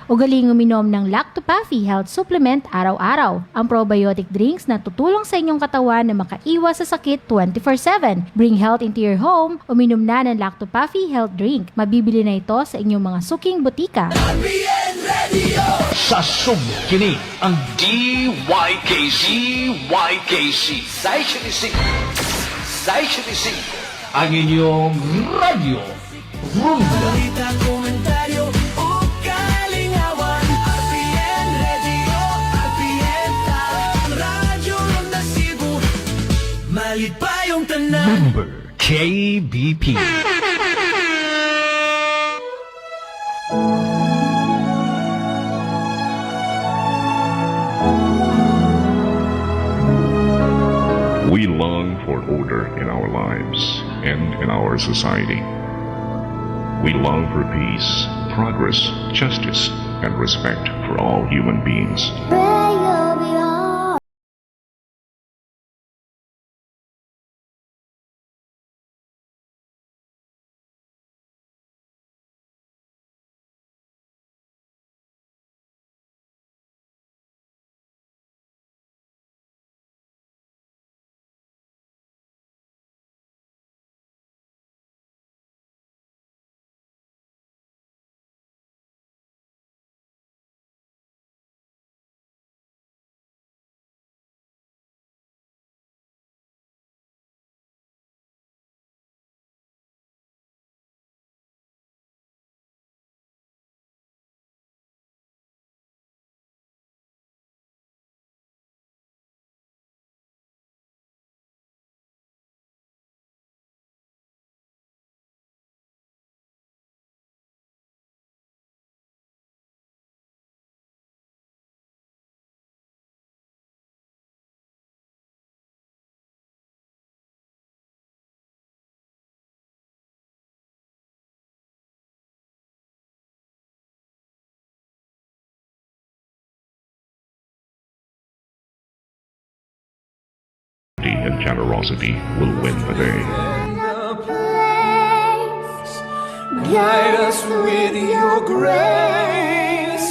Ugaling uminom ng Lactopaffy Health Supplement araw-araw. Ang probiotic drinks na tutulong sa inyong katawan na makaiwas sa sakit 24/7. Bring health into your home. Uminom na ng Lactopaffy Health Drink. Mabibili na ito sa inyong mga suking butika. Sa sumkini ang DYKC ang inyong radyo Rumba. Balita, komentaryo o kalingawan. RPN Radio, RPN Tawag, Radyo Ronda Cebu. Malit pa yung tanan. Number KBP. We long for order in our lives and in our society. We long for peace, progress, justice, and respect for all human beings. And generosity will win the day. Guide us with your grace.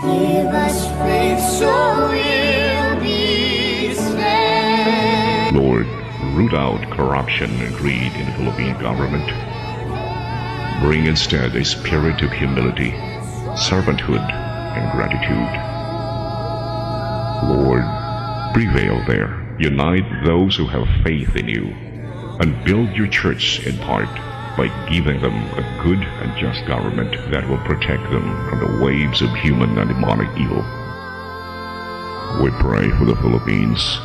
Give us faith so we'll be saved. Lord, root out corruption and greed in the Philippine government. Bring instead a spirit of humility, servanthood, and gratitude. Lord, prevail there. Unite those who have faith in you, and build your church in part by giving them a good and just government that will protect them from the waves of human and demonic evil. We pray for the Philippines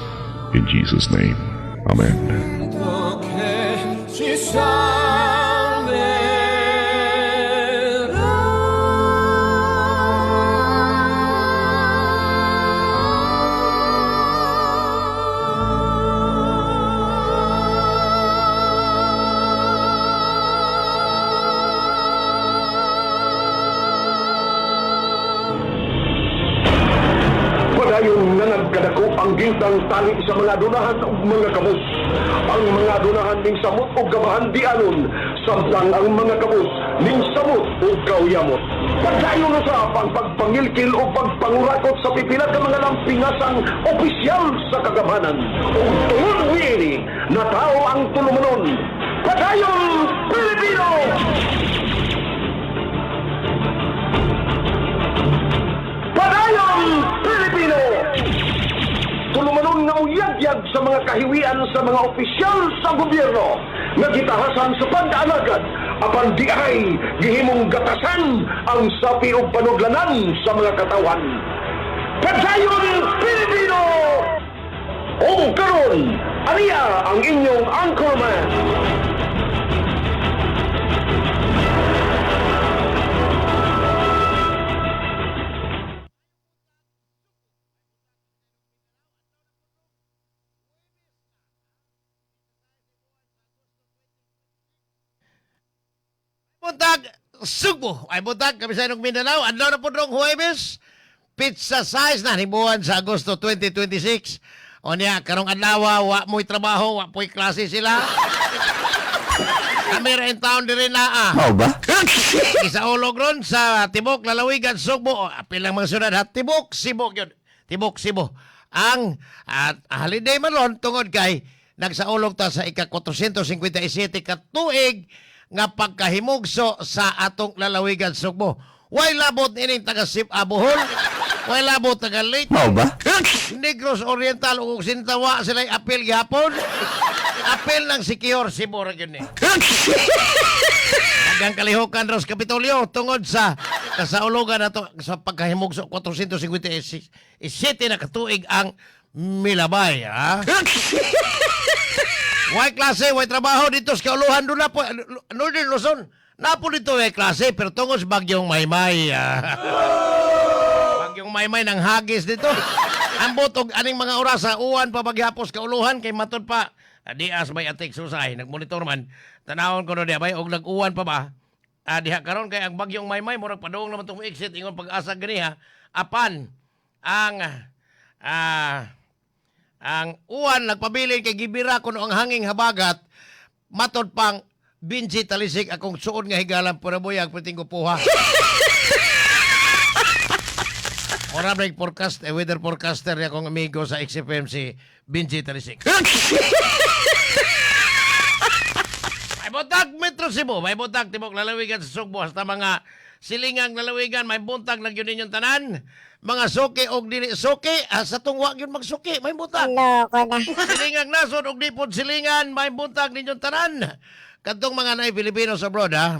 in Jesus' name. Amen. Padayon na nagkadako ang gintang tali sa mga dunahan ug mga kabus. Ang mga dunahan ning samot ug gabahan di anon, samtang ang mga kabus ning samot ug kauyamot. Padayon na sa pagpangilkil o pagpangurakot sa pipila ka mga lampingasang opisyal sa kagamanan. Ug tungod niini, natao ang tulumanon. Padayon Pilipino! Padayon Pilipino! Tulumanon nga uyagyag sa mga kahiwian sa mga opisyal sa gobyerno nga gitahasan sa pag-alagad apan di ay gihimong gatasan ang sapi o panudlanan sa mga katawan. Padayon Pilipino! O karon, aniya ang inyong anchorman. Buntag Sugbo ay buntag kami sa inyong Mindanao. Adlaw na po rong Huwebes. Pizza size na himuan sa Agosto 2026. O niya, karong adlaw wa mo'y trabaho, wa po'y klase sila. Kami rin taon din na Mao ba? Isa ulog ron sa Tibok, Lalawigan, Sugbo. Apil lang mga syudad ha. Tibok, Sibo yun. Tibok, Sibo. Ang holiday man ron tungod kay nagsaulog ta sa ika-457 ka tuig nga pagkahimugso sa atong Lalawigan, Sugbo. Way labot ining taga Bohol. Way labot taga Leyte. Mao ba? Negros Oriental ug Sintawa sila apil gihapon. Apil ng Sikior Cebu ra gyud ni. Dagang kalihukan ros Kapitolyo tungod sa kasaulugan nato sa pagkahimugso 457 na katuig ang milabay, ha? Way klase, way trabaho dito sa kauluhan doon na po, Northern Luzon. Napo dito way klase, pero tungod sa bagyong Maymay. Bagyong Maymay ng hagis dito. Ang butog, aning mga oras sa uwan pa bagyapos kauluhan, kay matod pa, dias may atik susay, nagmonitor man, tanawon ko no diya bay, og nag-uwan pa ba, diha karon kay ang bagyong Maymay, murag padung naman itong exit, ingon pag-asa ganiha, apan, ang uwan nagpabilin kay gibira kuno ang hanging habagat matod pang binji talisik akong suod nga higalan pura buyag puting kupuha. Ora break forecast weather forecaster ya akong amigo sa XFM si Binji Talisik. May buntag Metro Cebu, may buntag Tibok Lalawigan sa Sugbo hasta mga silingang lalawigan, may buntag lang yun ninyong tanan. Mga suki og dili suki, sa tungwa yun magsuki, may buntag. Loko na. Silingang nasod og di pod silingan, may buntag ninyong tanan. Kadtong mga naay Pilipino sa abroad, ha?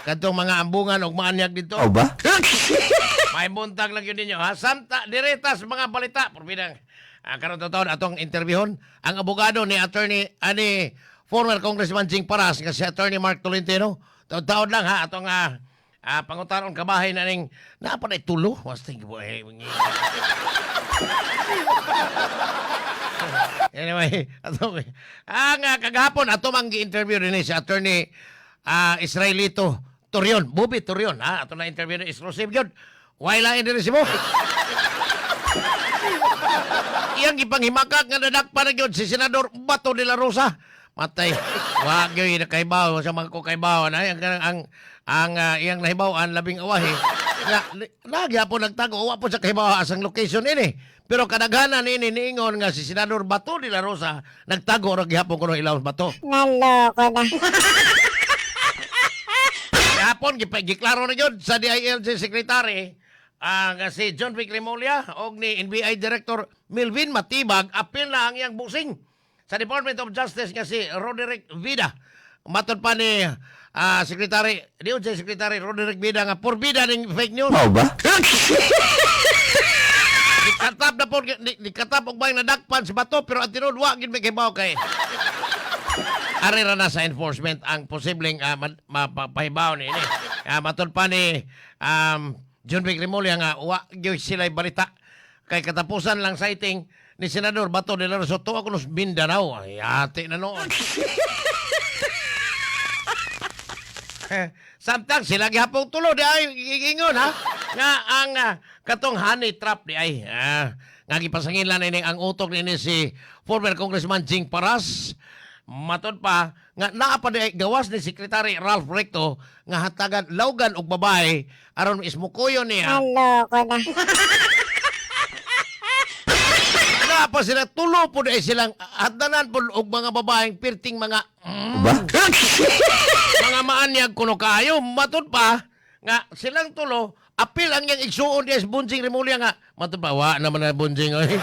Kadtong mga ambungan og maanyag dito. Mao ba? May buntag lang yun ninyo, ha? Santa, diretas mga balita. Purbidang, karon taon atong interviewon ang abogado ni attorney, former Congressman Jing Paras, nga si attorney Mark Tolentino. Taon lang, ha? Atong pangutaron kabahay na ning napanay tulo. Wasting buhay. Anyway, ang kagahapon ato mang gi-interview rin si attorney Israelito Torion, Bobby Torion, ha? Ato na interview na exclusive yun. Why lain din si mo? Iyang ipanghimakak nga nadakpan na yun si Senador Bato de la Rosa. Matay. Wag yun nakaibaw sa mga kukaibaw na ang iyang nahibaw ang labing awahi. Nagya po nagtago, wa po sa kahibaw asang location ini. Pero kadaghanan ini niingon nga si Senador Bato de la Rosa nagtago ra gihapon kuno ilaw bato. Naloko na. Gihapon giklaro na yun sa DILG Secretary nga si John Vic Remulla og ni NBI Director Melvin Matibag apil na ang iyang busing sa Department of Justice nga si Roderick Vida. Matod pa ni DOJ Secretary Roderick Vida nga porbida ning fake news. Mao ba? Katap na po, katap og bayang nadakpan si Bato, pero ang tinod, wag yun may kibaw kay. Ari ra na sa enforcement ang posibleng mapahibaw ni ini. Matod pa ni John Vic Remulla nga, wag yun sila'y balita. Kay katapusan lang sighting ni Senador Bato de la Rosa, tuwa ko nos Mindanao. Ay, ate na noon. Samtang sila gihapong tulo di ay gigingon ha nga ang katong honey trap di ay nga gipasangilan ini ang utok ni si former Congressman Jing Paras. Matod pa nga naa pa di ay gawas ni Secretary Ralph Recto nga hatagan lawgan og babae aron ismukuyo niya. Naloko na. Naa pa sila tulo po di ay silang hatanan po og mga babaeng pirting mga Ba? mga maanyag kuno kayo, matod pa nga silang tulo apil ang yang igsuon diya sa Bunjing Remulla nga matod pa wa naman na Bunjing oy.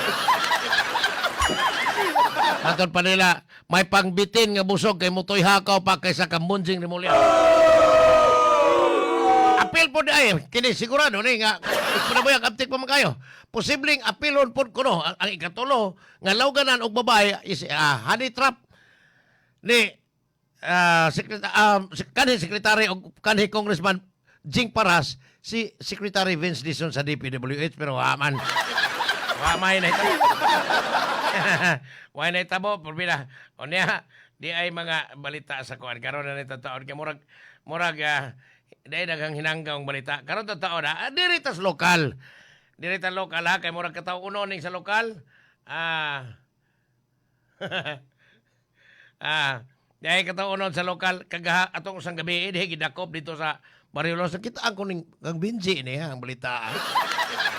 Matod pa nila may pangbitin nga busog kay mutoy hakaw pa kaysa ka Bunjing Remulla. Apil po ay kini sigurado ni nga panaboy ang aptik pa man kayo. Posibleng apilon po kuno ang ikatulo nga lawganan og babae is honey trap ni kanhi sekretary o kanhi Congressman Jing Paras si Secretary Vince Dizon sa DPWH pero waman wamay na ito wamay na itabo porbida o niya di ay mga balita sa kuwan karon na nito taon kaya murag dahil dagang hinanggang balita karon to taon diritas lokal ha kay murag kataw uno ning sa lokal Dahil kataunon sa lokal, atong usang gabi, gidakop dito sa Barrio Los. Kita ang kuning ang binji niya, ang balita.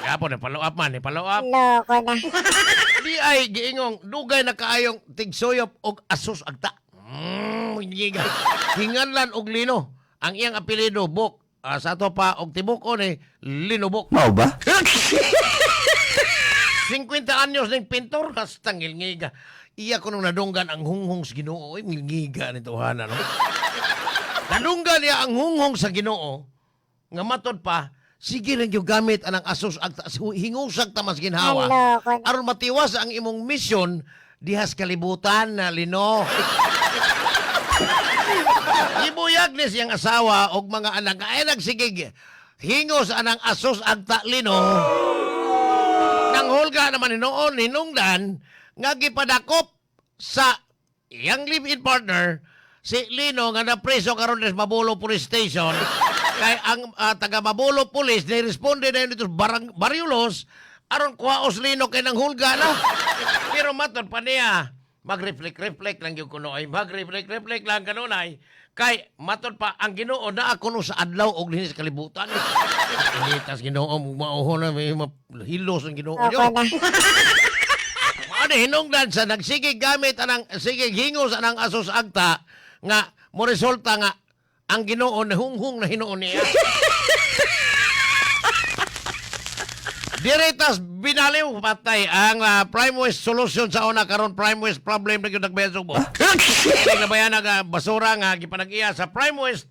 Kapo, follow up man, follow up. Loko na. Di ay giingong dugay na kaayong tigsoyop og asus agta. Giga. Hinganlan og Lino. Ang iyang apelyido Bok. Sa ato pa og tibok o ni Lino Bok. Mao ba? 50 anyos ning pintor hastang ngilngiga. Iya ko nung nadunggan ang hunghong sa Ginoo. Ay, ngilngiga ni Tuhana, no? Nadunggan niya ang hunghong sa Ginoo. Nga matod pa, sige rin yung gamit anang asus agta hingusag tamas ginhawa. Loko na. Aron matiwas ang imong misyon dihas kalibutan na Lino. Ibuyag ni siyang asawa og mga anak ay nagsigig hingos anang asus agta Lino. Nang hulga naman hinoon hinungdan nga gipadakop sa iyang live-in partner si Lino nga napreso karon sa Mabulo Police Station. Kay ang taga Mabulo Police na responde na dito Barrio Los aron kuhaos Lino kay nang hulga na. Pero matod pa niya mag-reflect lang yung kuno ay mag-reflect lang kanunay kay matod pa ang Ginoo na ako no sa adlaw og dinis kalibutan. Initas Ginoo mauho na may hilos ang Ginoo nyo. Loko na. Ano hinungdan sa nagsigig gamit anang sigig hingos anang asos agta nga mo resulta nga ang Ginoo na hunghung na hinuon niya. Diretas binaliw patay ang Prime West solution sa una karon Prime West problem na gyud nagbayan subo. Kaya nabayan nga basura nga gipanag-iya sa Prime West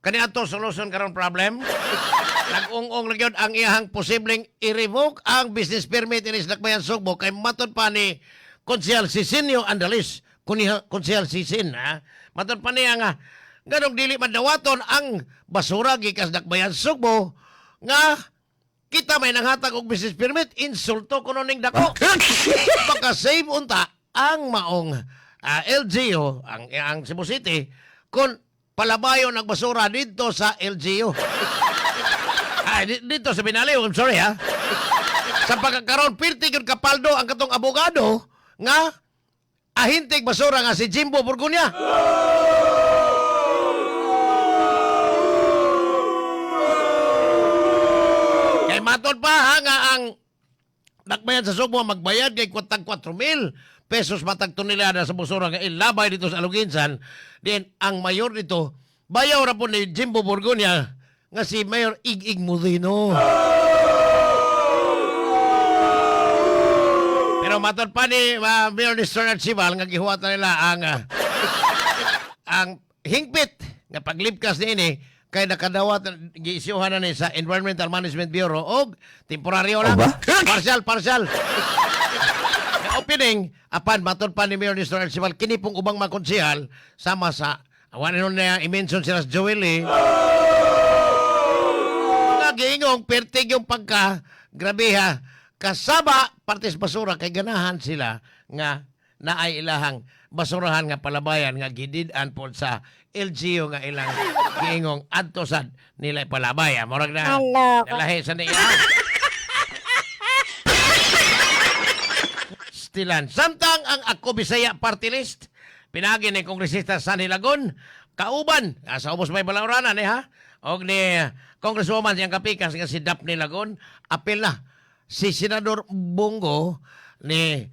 kaniadto solution karon problem. Nag-ung-ung na gyud ang iyahang posibleng i-revoke ang business permit inis Dakbayan Sugbo kay matod pa ni Konsyal Sisinio Andalis. Konsyal Sisin ha. Matod pa niya nga ganong dili madawaton ang basura gikas Dakbayan Sugbo nga kita may nanghatag og business permit insulto kuno ning dako. Baka save unta ang maong LGU ang Cebu City kung palabayo ng basura dito sa LGU. Dito sa Binaliw, I'm sorry ha. Sa pagkakaroon, pirti yun kapaldo ang katong abogado nga ahintig basura nga si Jimbo Burgunya. Kay matod pa ha nga ang Dakbayan sa Sugbo magbayad kay kwatag 4,000 pesos matag tonelada sa basura nga ilabay dito sa Aluginsan. Then ang mayor dito, bayaw ra po ni Jimbo Burgunya nga si Mayor Ig-Ig Mudino. Pero matod pa ni Mayor Nestor Archibal nga gihuwatan nila ang hingpit nga paglibkas ni ini kay nakadawat giisyuhan na ni sa Environmental Management Bureau og temporaryo lang. Partial. Opening apan matod pa ni Mayor Nestor Archibal kini pong ubang mga konsehal sama sa awan nun na i-mention sila sa Joel giingong pertig yung pagka grabe ha kasaba partes basura kay ganahan sila nga naay ilahang basurahan nga palabayan nga gididan pod sa LGU nga ilang giingong adto sad nila palabay murag na lahi sa niya stilan samtang ang Ako Bisaya Party List pinagi ni Kongresista Sandy Lagon kauban sa ubos may balauranan ha og ni Congresswoman siyang kapikas nga si Daphne Lagon apil na si Senador Bongo ni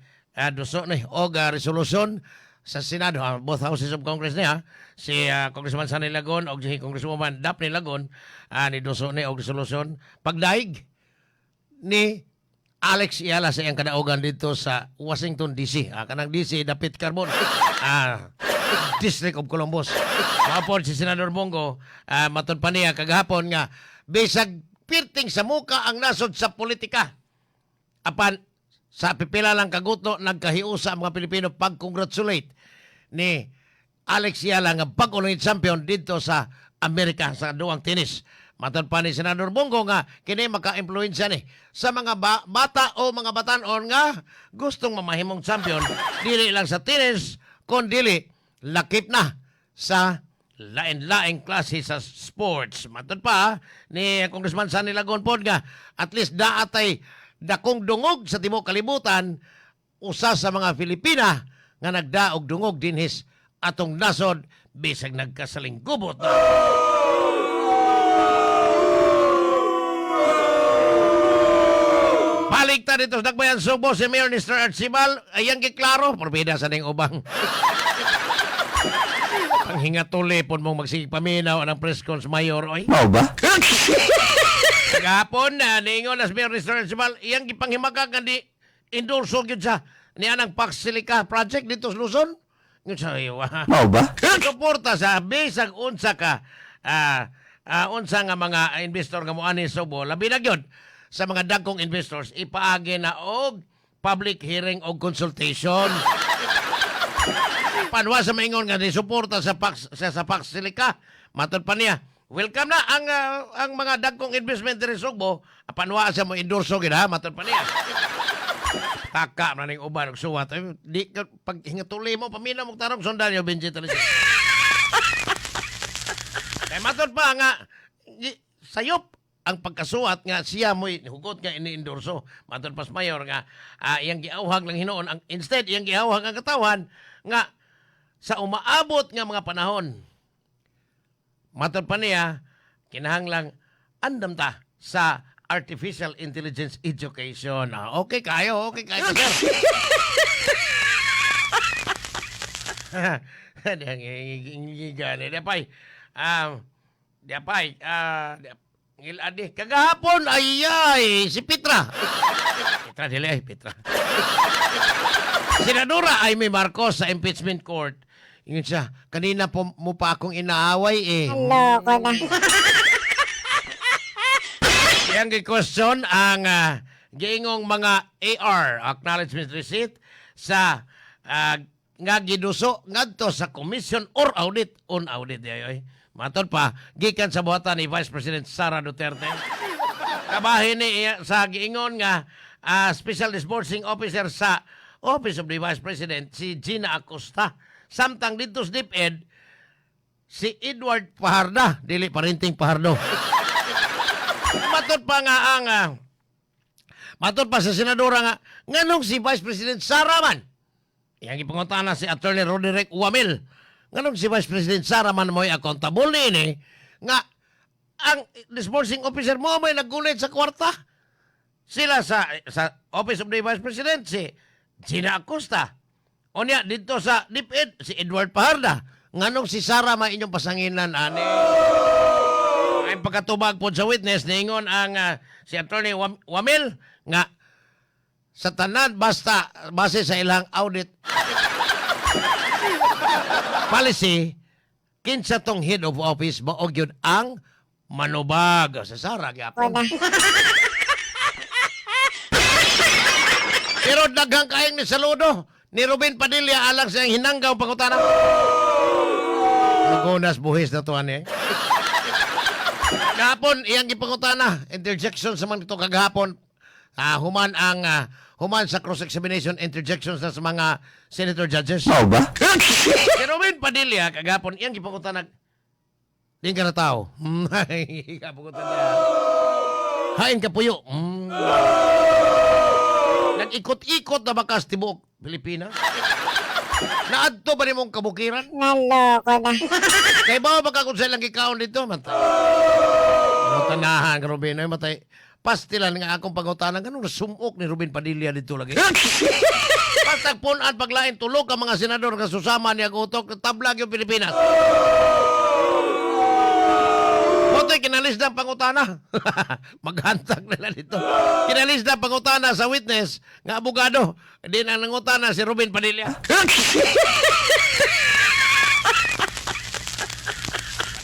duso ni og resolusyon sa Senado both houses of Congress niya si Congressman Sandy Lagon og si Congresswoman Daphne Lagon ni duso ni og resolusyon pagdaig ni Alex Iala sa iyang kadaugan dito sa Washington DC kanang DC dapit karbon District of Columbus. Mapod si Senador Bongo, matod pa niya kagahapon nga, bisag pirting sa muka ang nasod sa politika. Apan, sa pipila lang kaguto, nagkahiusa ang mga Pilipino pag-congratulate ni Alex Yala nga pag-ulungit champion dito sa Amerika sa duwang tenis. Matod pa ni Senador Bongo nga, kini maka-influensya ni sa mga bata o mga batanon nga gustong mamahimong champion, dili lang sa tenis, kundi lakip na sa lain-laing klase sa sports. Matod pa ni Congressman Sandy Lagon pod nga at least daatay dakong dungog sa tibuok kalibutan usa sa mga Pilipina nga nagdaog dungog dinhis atong nasod bisag nagkasaling gubot na. Balik ta dito sa Dakbayan Subo si Mayor Mr. Archibald ayang giklaro porbida sa ning ubang. Ang hingatuli pon mong magsipaminaw ang press cons mayor oy. Mao ba? Gapon na niingon as Mayor Mr. Archibald iyang gipanghimagag nga di endorso gyud sa ni anang Pax Silica project dito sa Luzon. Ngun sa iwa. Mao ba? Suporta sa bisag unsa ka unsa nga mga investor nga moani sa Subo labi na gyud sa mga dagkong investors ipaagi na og public hearing og consultation. Panwa sa maingon nga ni suporta sa Pax Silica matod pa niya. Welcome na ang mga dagkong investment diri sa Subo. Panwa sa mo endorso gid ha matod pa niya. Taka na ning uban og suwat. Di ka pag hingatuli mo pamina mo tarong sondalyo Benjita. Kay matod pa nga sayop ang pagkasuwat nga siya mo'y hugot nga ini-endorso. Matod pas mayor nga iyang giawhag lang hinoon. Instead, iyang giawhag ang katawan nga sa umaabot nga mga panahon. Matod pa niya, kinahanglang andam ta sa artificial intelligence education. Okay kayo, sir. Ngiladi, kagahapon, ay, si Petra. Petra, Senadora Amy Marcos sa impeachment court. Ingon siya, kanina po mo pa akong inaaway eh. Hello, ko na. Yang question ang giingong mga AR, acknowledgement receipt, sa nga giduso ngadto sa commission or audit, on audit yayoy. Matod pa, gikan sa buhatan ni Vice President Sara Duterte. Kabahin ni sa giingon nga Special Disbursing Officer sa Office of the Vice President, si Gina Acosta. Samtang dito sa DepEd, si Edward Paharda, dili parinting Pahardo. Matod pa nga matod pa sa senadora nga, nganong si Vice President Sara man. Yang ipangutana si Attorney Roderick Wamil. Nganong si Vice President Sara man mo'y accountable ni nga ang disbursing officer mo may naggulit sa kwarta. Sila sa Office of the Vice President, si Gina Acosta. O niya, dito sa DepEd, si Edward Paharda. Nganong si Sara may inyong pasanginan, ani? Ay pagkatubag po sa witness, niingon ang si Attorney Wamil nga sa tanan basta base sa ilang audit policy, kinsa tong head of office mo og yun ang manubag sa Sara gyapon. Pero daghang kaayong ni saludo ni Ruben Padilla alang sa hinanggaw pangutana. Nagunas buhis na to ani. Gahapon iyang gipangutana, interjection sa man ito kagahapon. Human sa cross-examination interjections na sa mga senator judges. Mao ba? Si Ruben Padilla, kagapon, iyang gipakutan di ka na tao. Kapakutan niya. Hain ka puyo. Nag-ikot-ikot na bakas tibok Pilipinas. Naadto ba ni mong kabukiran? Naloko na. Kay ba kung sa ilang ikaon dito? Matay. Tanahan ka, Ruben. Ay, matay. Pastilan nga akong pangutanan. Ganun sumok ni Ruben Padilla dito lagi. Basta punan paglain tulog ang mga senador nga susama niya utok tablag yung Pilipinas. Moto'y kinalis na pangutana. Maghantag nila dito. Kinalis na pangutana sa witness nga abogado. Hindi na nangutana si Ruben Padilla.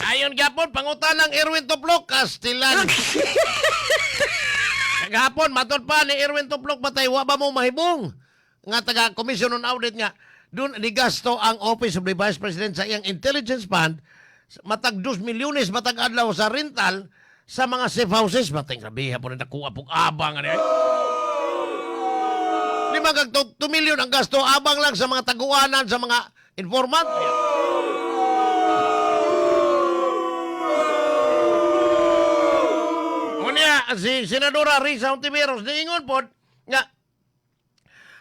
Ayon gapon, pangutanang Erwin Tuplok, Kastilan. Kagahapon, matod pa ni Erwin Tuplok, batay, wa ba mo mahibong? Nga taga Commission on Audit nga, doon nigasto ang Office of the Vice President sa iyang intelligence fund, matag 2 milyones, matag adlaw sa rental, sa mga safe houses, matay, grabe, hapon na nakuha pong abang. 5 kag 2 milyon ang gasto, abang lang sa mga taguanan, sa mga informant. Si Senadora Risa Ontiveros niingon po nga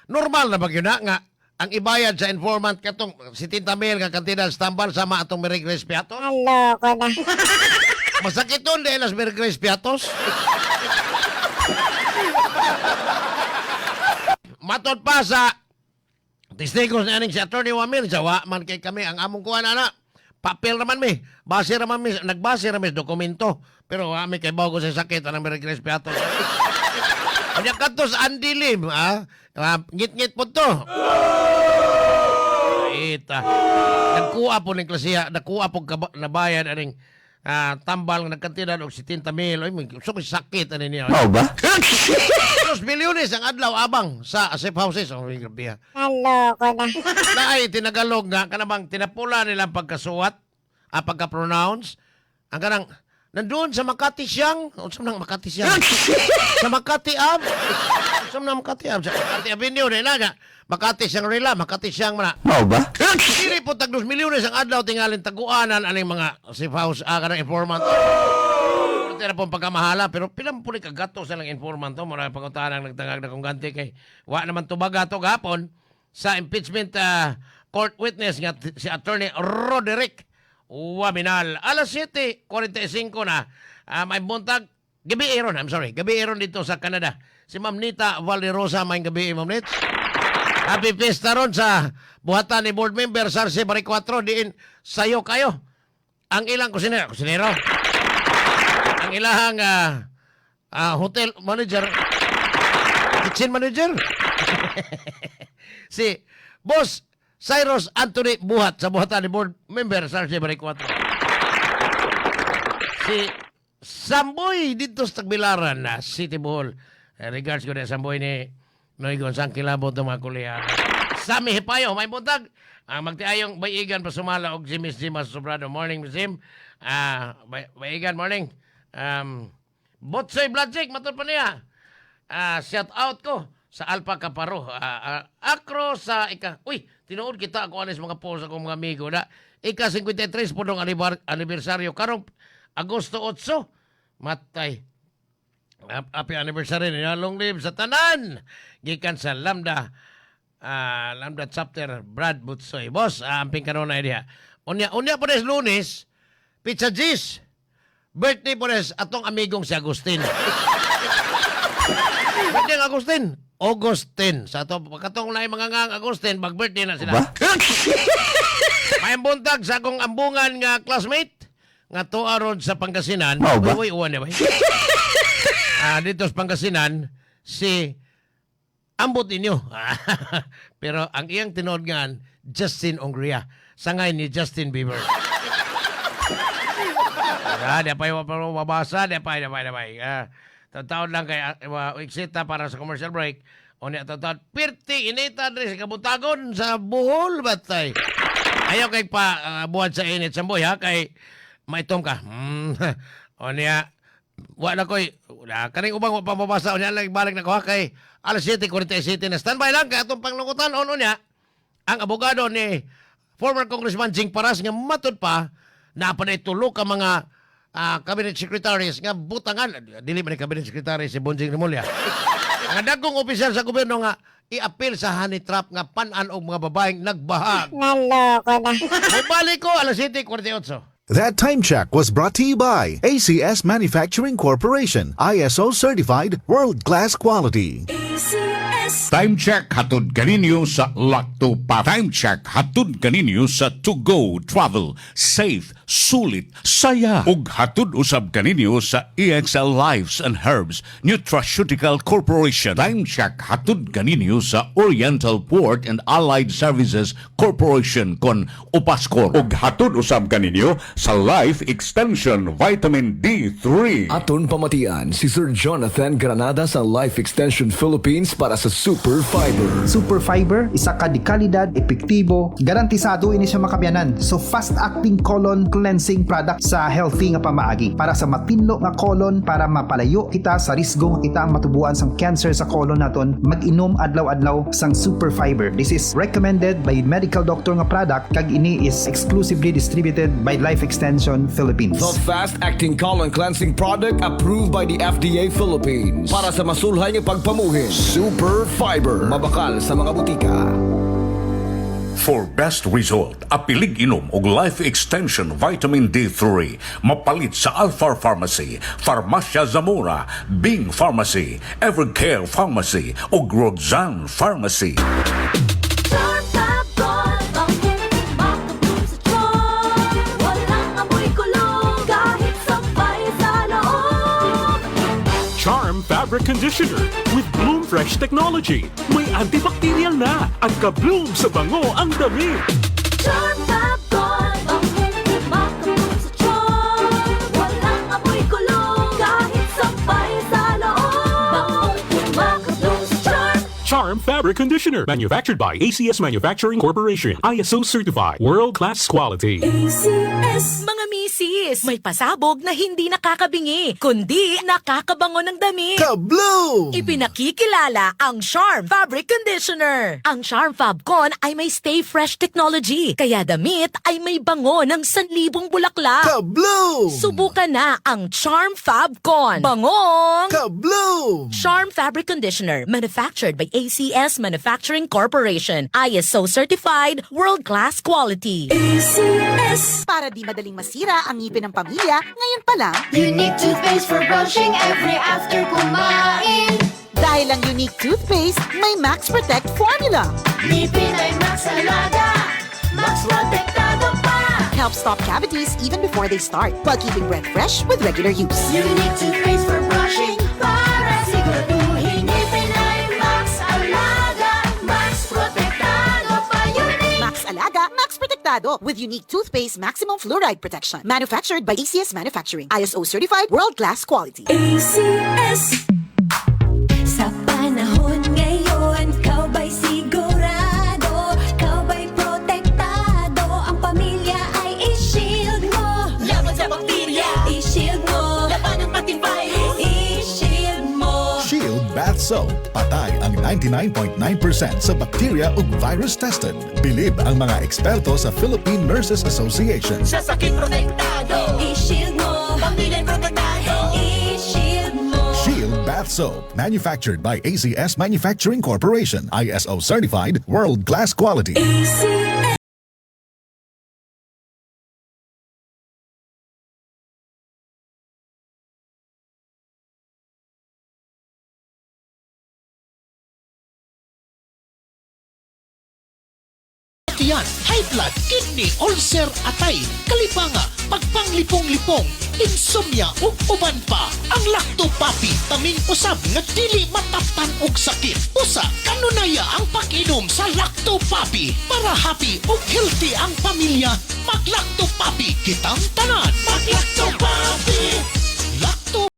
normal na ba yun nga ang ibayad sa informant katong si Tinta Mel nga kantidad stambal sama atong Merry Grace Piatos. Naloko na. Masakit yun dahil las Merry Grace Piatos. Matod pa sa testigos na aning si Atty. Wamil, sawa man kay kami ang among kuha na papel naman mi. Base naman mi, nagbase naman mi dokumento. Pero kami kay bago sa sakit anang Merry Grace Piatos. Kanya katos andilim, ngit-ngit po to. Ita. Nagkuha po ng klasiya, nagkuha po nabayan aning tambal nga nagkantidad og 70 mil. Ay, so sakit ani niya. Mao ba? 2 milyones ang adlaw abang sa safe houses. Oh, grabe. Naloko na. Naay tinagalog nga kanabang tinapula nila ang pagkasuwat, pagka-pronounce. Ang kanang nandoon sa Makati siyang, unsa nang Makati siyang? Sa Makati Ave. Unsa nang Makati Ave? Sa Makati Avenue na nga. Makati siyang rila, Makati siyang mana. Mao ba? Dili po tag 2 milyones ang adlaw tingalin taguanan aning mga safe house kanang informant. Tira po pagkamahala pero pilang po ni kagato sa lang informant to mura pangutanan nagtangag na kung ganti kay wa naman tubaga to gapon sa impeachment court witness nga si Attorney Roderick Waminal. Alas 7:45 na may buntag gabi iron dito sa Canada. Si Ma'am Nita Valderosa may gabi, Ma'am Nita. Happy Fiesta ron sa buhatan ni board member Sarce Bari 4 diin sayo kayo. Ang ilang kusinero. Ang ilahang hotel manager, kitchen manager. Si Boss Cyrus Anthony Buhat sa buhatan ni board member Sarce Bari 4. Si Samboy dito sa Tagbilaran na City Bohol. Regards ko na Samboy ni Noy Gonzang Kilabot ng mga kulihan. Sami Hipayo, may buntag. Magtiayong bayigan pa sumala og si Miss Jimas Sobrado. Morning, Miss Jim. Bayigan, morning. Botsoy Bladjik, matod pa niya. Shout out ko sa Alpha Caparo. Akro sa tinuod kita ako anis mga post akong mga amigo na ika-53 po nung anibersaryo. Karong Agosto 8, matay. Happy anniversary niya. Long live sa tanan. Gikan sa Lambda chapter Brad Butsoy. Boss, amping kanon na idea. Unya po des Lunes, Pizza G's. Birthday po des atong amigong si Agustin. Birthday ng Agustin. August 10. Sa ato, katong na mga ngang Agustin, mag-birthday na sila. May buntag sa akong ambungan nga classmate nga tuarod sa Pangasinan. Uy, uwan niya ba? Dito sa Pangasinan, si ambot ninyo. Pero ang iyang tinod nga, Justin Ongria. Sangay ni Justin Bieber. Di pa yung mabasa. Di pa. Taon lang kay Iksita para sa commercial break. O niya taon, pirti, inita, sa kabutagon, sa Bohol, batay. Ayaw kay buhat sa init sa boy, ha? Kay maitom ka. O niya, wala ko'y, kaning ubang pamabasa, o niya lang balik na ko, ha? Kay alas 7:47 na standby lang, kaya itong panglungutan, o niya, ang abogado ni former Congressman Jing Paras, nga matod pa, na panay-tulo ka mga cabinet secretaries nga butangan, dili man ni cabinet secretary si Bonjing Rimulya. Nga dagkong opisyal sa gobyerno nga i-appeal sa honey trap nga panan og mga babaeng nagbahag. Naloko na. Mabalik ko alas 7:48. That time check was brought to you by ACS Manufacturing Corporation, ISO certified world-class quality. Time check hatod kaninyo sa Lacto Pa. Time check hatod kaninyo sa To Go Travel. Safe, sulit, saya. Ug hatod usab kaninyo sa EXL Lives and Herbs Nutraceutical Corporation. Time check hatod kaninyo sa Oriental Port and Allied Services Corporation kon Upascor. Ug hatod usab kaninyo sa Life Extension Vitamin D3. Aton pamatian si Sir Jonathan Granada sa Life Extension Philippines para sa Super Fiber. Super Fiber, isa ka di kalidad, epektibo, garantisado ini siya makabiyanan. So fast-acting colon cleansing product sa healthy nga pamaagi para sa matinlo nga colon para mapalayo kita sa risgo nga kita ang matubuan sang cancer sa colon naton. Mag-inom adlaw-adlaw sang Super Fiber. This is recommended by medical doctor nga product kag ini is exclusively distributed by Life Extension Philippines. The fast-acting colon cleansing product approved by the FDA Philippines para sa masulhay nga pagpamuhin. Super Fiber, mabakal sa mga butika. For best result, apilig inom og Life Extension Vitamin D3 mapalit sa Alpha Pharmacy, Farmacia Zamora, Bing Pharmacy, Evercare Pharmacy ug Roxanne Pharmacy. Charm Fabric Conditioner with Bloom Fresh Technology. May antibacterial na at ka-bloom sa bango ang damit. Charm Fab-Con, ang makabloom sa charm. Walang amoy kulong kahit sampay sa loob. Makabloom sa charm. Charm Fabric Conditioner. Manufactured by ACS Manufacturing Corporation. ISO certified. World-class quality. ACS. Mga misis, may pasabog na hindi nakakabingi, kundi nakakabango ng damit. Ka-bloom! Ipinakikilala ang Charm Fabric Conditioner. Ang Charm Fab-Con ay may Stay Fresh technology, kaya damit ay may bango ng 1,000 bulaklak. Ka-bloom! Subukan na ang Charm Fab-Con. Bangong! Ka-bloom! Charm Fabric Conditioner, manufactured by ACS Manufacturing Corporation. ISO certified, world-class quality. ACS. Para di madaling masira ang ngipin ng pamilya, ngayon pa lang, Unique toothpaste for brushing every after kumain. dahil ang unique toothpaste, may Max Protect formula. Ngipin ay Max Alaga, Max Protektado pa. Helps stop cavities even before they start, while keeping breath fresh with regular use. Unique toothpaste for brushing para siguraduhin ngipin ay Max Alaga, Max Protektado pa. Unique. Max Alaga, Max Protectado with unique toothpaste maximum fluoride protection. Manufactured by ACS Manufacturing. ISO certified, world-class quality. ACS. Sa panahon ngayon, kau ba'y sigurado? Kau ba'y protektado? Ang pamilya ay i-shield mo. Laban sa bakterya, i-shield mo. Laban ng pating virus, i-shield mo. Shield Bath Soap. Patay ang 99.9% sa bacteria ug virus tested. Bilib ang mga eksperto sa Philippine Nurses Association. Sa sakit protektado, i-shield mo. Pamilya protektado, i-shield mo. Shield Bath Soap. Manufactured by ACS Manufacturing Corporation. ISO certified, world-class quality. ACS. Yan, high blood, kidney, ulcer, atay, kalipanga, pagpanglipong-lipong, insomnia ug uban pa. Ang Lacto Papi taming usab nga dili mataptan og sakit. Usa kanunaya ang pag-inom sa Lacto Papi para happy ug healthy ang pamilya. Mag Lacto Papi kitang tanan. Mag Lacto Papi. Lacto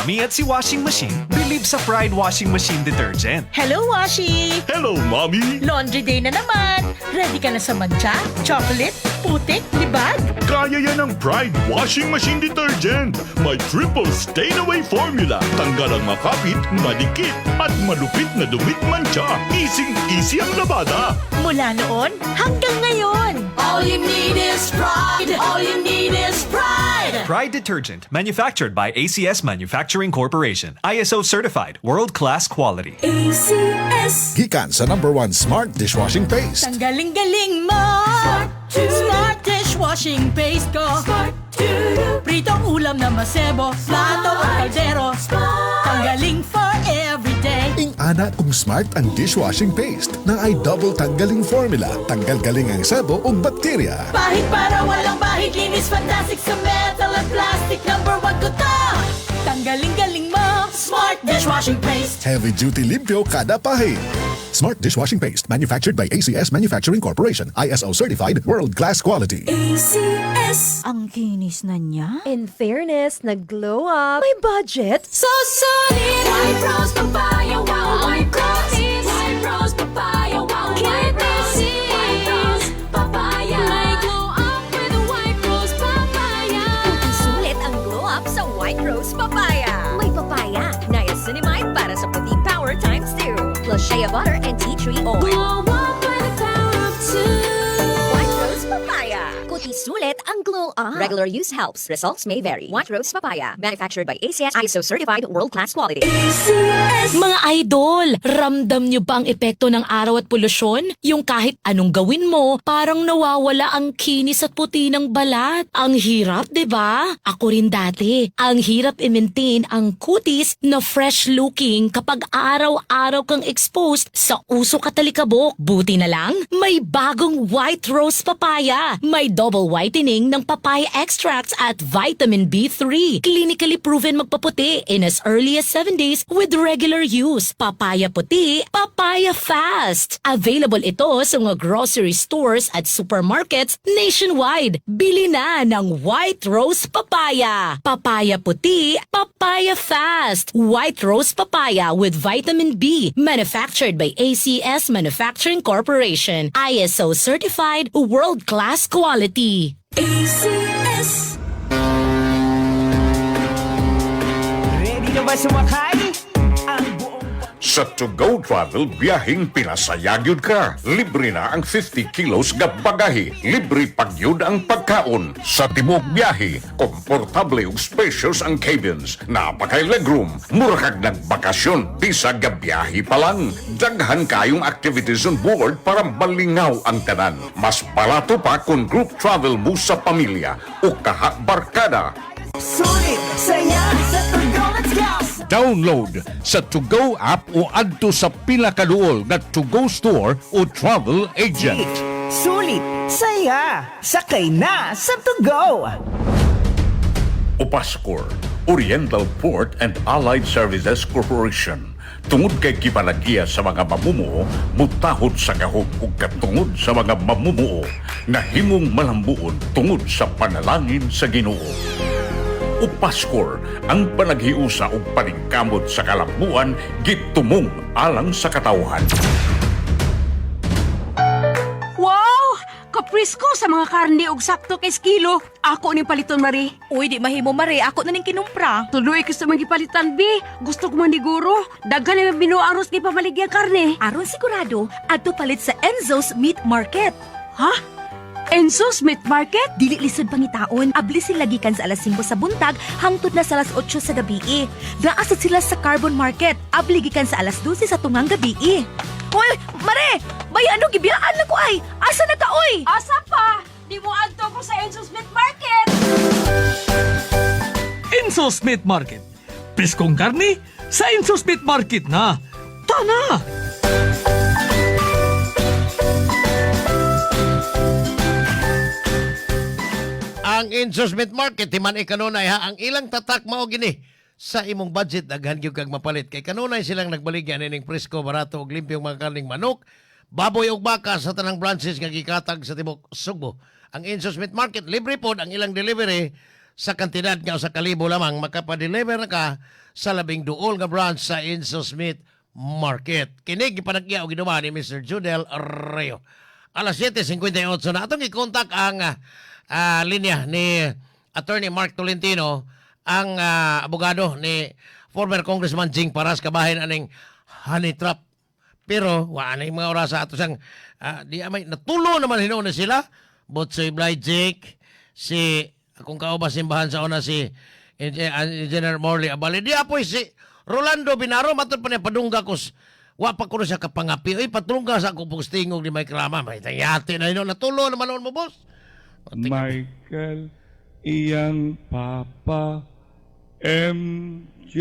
Mommy at si Washing Machine, believe sa Pride Washing Machine Detergent. Hello, Washi! Hello, Mommy! Laundry day na naman! Ready ka na sa mancha, chocolate, putik, libag? Kaya yan ang Pride Washing Machine Detergent. May triple stain-away formula. Tanggal ang makapit, madikit, at malupit na dumit mancha. Easy ang labada. Mula noon hanggang ngayon. All you need is pride. All you need is pride. Pride Detergent, manufactured by ACS Manufacturing Corporation. ISO certified, world-class quality. ACS. Gikan sa #1 Smart Dishwashing Paste. Ang galing-galing mo! Smart dishwashing paste ko! Pritong ulam na masebo, plato o kaldero. Ang galing for everyday. Ingana kung smart ang dishwashing paste na ay double tanggaling formula. Tanggal galing ang sebo o bakterya. Bahid para walang bahid, linis fantastic sa metal at plastic. #1 ko to! Tanggaling-galing mo, Smart dishwashing paste. Heavy duty limpyo kada pahid. Smart Dishwashing Paste, manufactured by ACS Manufacturing Corporation. ISO certified, world-class quality. ACS. Ang kinis na niya. In fairness, nag-glow up. May budget. So solid. White rose papaya, wow. White rose. White rose papaya, wow. White rose. White rose papaya. May glow up with a white rose papaya. Sulit ang glow up sa White Rose Papaya. May papaya, niacinamide para sa puti power ×2. Plus shea butter and tea tree oil. Glow up with the power of 2. White Rose Papaya. Kuti sulit ang glow up. Regular use helps. Results may vary. White Rose Papaya. Manufactured by ACS ISO certified world-class quality. ACS. Mga idol, ramdam nyo ba ang epekto ng araw at polusyon? Yung kahit anong gawin mo, parang nawawala ang kinis at puti ng balat. Ang hirap, 'di ba? Ako rin dati. Ang hirap i-maintain ang kutis na fresh looking kapag araw-araw kang exposed sa usok at talikabok. Buti na lang, may bagong White Rose Papaya. May double whitening ng papaya extracts at vitamin B3. Clinically proven magpaputi in as early as 7 days with regular use. Papaya puti, papaya fast. Available ito sa mga grocery stores at supermarkets nationwide. Bili na ng White Rose Papaya. Papaya puti, papaya fast. White Rose Papaya with vitamin B. Manufactured by ACS Manufacturing Corporation. ISO certified, world-class quality. ACS. Ready na ba sumakay? Ang buong Sa To Go Travel, biyahing pinasayag yun ka. Libre na ang 50 kilos nga bagahe. Libre pag yun ang pagkaon. Sa Timog Biyahe, komportable ug spacious ang cabins. Napakay legroom. Murakag nagbakasyon. Bisag nga biyahe pa lang. Daghan kayong activities on board para malingaw ang tanan. Mas barato pa kung group travel mo sa pamilya o kahak barkada. sulit, saya, sa tugo, let's go! Download sa To Go app o adto sa pila ka duol nga To Go store o travel agent. Sulit, saya, sakay na sa tugo! Opascor, Oriental Port and Allied Services Corporation. Tungod kay kipalagiya sa mga mamumuo, mutahod sa kahog ug katungod sa mga mamumuo na himong malambuon tungod sa panalangin sa Ginoo. Opascor, ang panaghiusa ug paningkamot sa kalambuan gitumong alang sa katawhan. Wow! Kaprisko sa mga karne og sakto kay kilo. Ako ning paliton, Mari. Uy, di mahimo, Mari. Ako na ning kinumpra. Tuloy ko sa mga palitan, B. Gusto ko maniguro. Daghan na binuaros ni pamaligya karne. Aron sigurado, adto palit sa Enzo's Meat Market. Ha? Enzo's Meat Market? Dili lisod pangitaon, abli sila gikan sa alas 5 sa buntag hangtod na sa alas 8 sa gabi. Naasad sila sa Carbon Market, abli gikan sa alas 12 sa tungang gabi. Hoy, Mare! Bay, ano gibiyaan na ko ay? Asa na ka, oy? Asa pa? Di mo adto ko sa Enzo's Meat Market! Enzo's Meat Market. Priskong karni sa Enzo's Meat Market na. Tana! Ang Enzo's Meat Market, timan ikanunay ha, ang ilang tatak mao gini sa imong budget daghan gyud kag mapalit kay kanunay silang nagbaligyan ining presko, barato ug limpyong mga karning manok, baboy ug baka sa tanang branches nga gikatag sa tibuok Sugbo. Ang Enzo's Meat Market libre pod ang ilang delivery sa kantidad nga sa kalibo lamang, makapadeliver na ka sa 12 nga branch sa Enzo's Meat Market. Kini gipanagya og ginawa ni Mr. Judel Reo. Alas 7:58 na atong i-contact ang linya ni Attorney Mark Tolentino, ang abogado ni former Congressman Jing Paras, kabahin aning honey trap. Pero wala na yung mga oras sa ato sang di amay natulo naman hinoon na sila. Botsoy Blay Jake, si Akong kauban simbahan sa una si Engineer Morley Abali. Di apoy si Rolando Binaro, matod pa niya padungga ko. Wa pa ko na siya kapangapi. Ay, patrungga sa akong pustingog ni Mike Rama. May tayati na yun. Natulo naman noon mo, boss. Michael, iyang papa, MJ,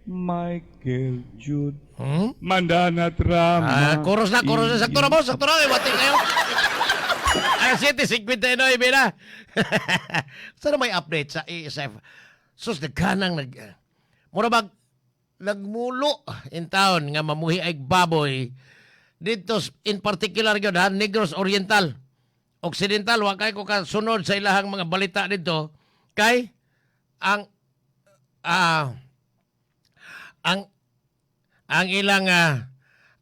Michael Jude, Mandanat Rama. Chorus na. Sakto na, boss. Sakto na. Iwati kayo. Ay, 7:59 na. Sana may update sa ASF. Sus, nagkanang murabag nagmulo in town nga mamuhi ay baboy dito in particular yun ha, Negros Oriental, Occidental, wa kay ko kasunod sa ilahang mga balita dito kay ang ilang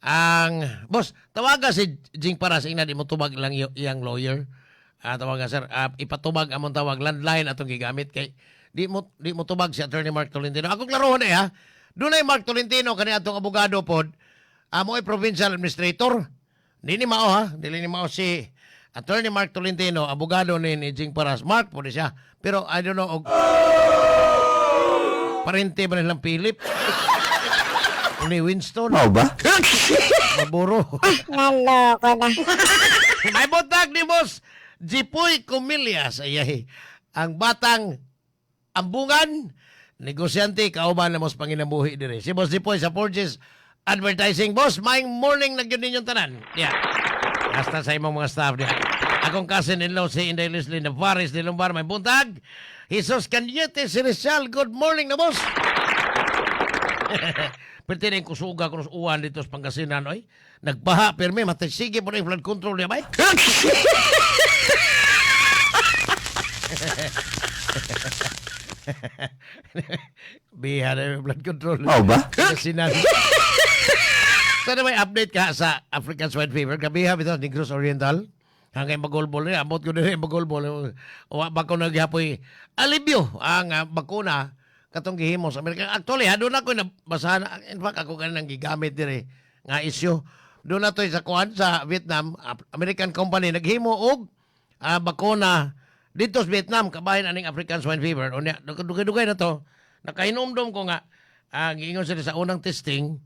ang boss tawaga si Jing Paras ina di mo tubag lang iyang lawyer. Tawaga sir, ipatubag among tawag landline atong gigamit kay di mo tubag si Attorney Mark Tolentino. Akong klarohon ha. Dunay Mark Tolentino kani atong abogado pod. Amo ay provincial administrator. Dili mao ha, dili ni mao si Attorney Mark Tolentino, abogado ni Jing Paras. Mark po siya. Pero I don't know parente ba nilang Philip? Ni Winston. Mau ba? Maburo. Naloko na. May butag ni boss Jipoy Comillas. Ayahi. Ang batang ambungan negosyante kauban na mos panginabuhi dire. Si Boss Jipoy sa Forges Advertising. Boss, maing morning nagyun ninyong tanan. Yeah. Hasta sa imong mga staff niya. Akong cousin-in-law si Inday Leslie Navares de Lumbar. May buntag. Jesus Canyete, si Rizal. Good morning na, boss. Pwede na yung kusuga kung uwan dito sa Pangasinan, oy. Nagbaha, perme, matasige po na yung flood control niya, bay. Biha na yung blood control. Mau ba? Pangasinan. Sana may update ka sa African Swine Fever. Kabiha bitaw Negros Oriental. Hanggang magolbol niya. Amot ko din yung magolbol. O bako nagyapoy alibyo ang bakuna katong gihimo sa Amerika. Actually, doon ako nabasahan. In fact, ako kanang gigamit dire nga isyu. Doon na to sa kuan sa Vietnam, American company naghimo og bakuna dito sa Vietnam kabahin aning African Swine Fever. O niya, dugay na to. Nakahinomdom ko nga giingon sila sa unang testing.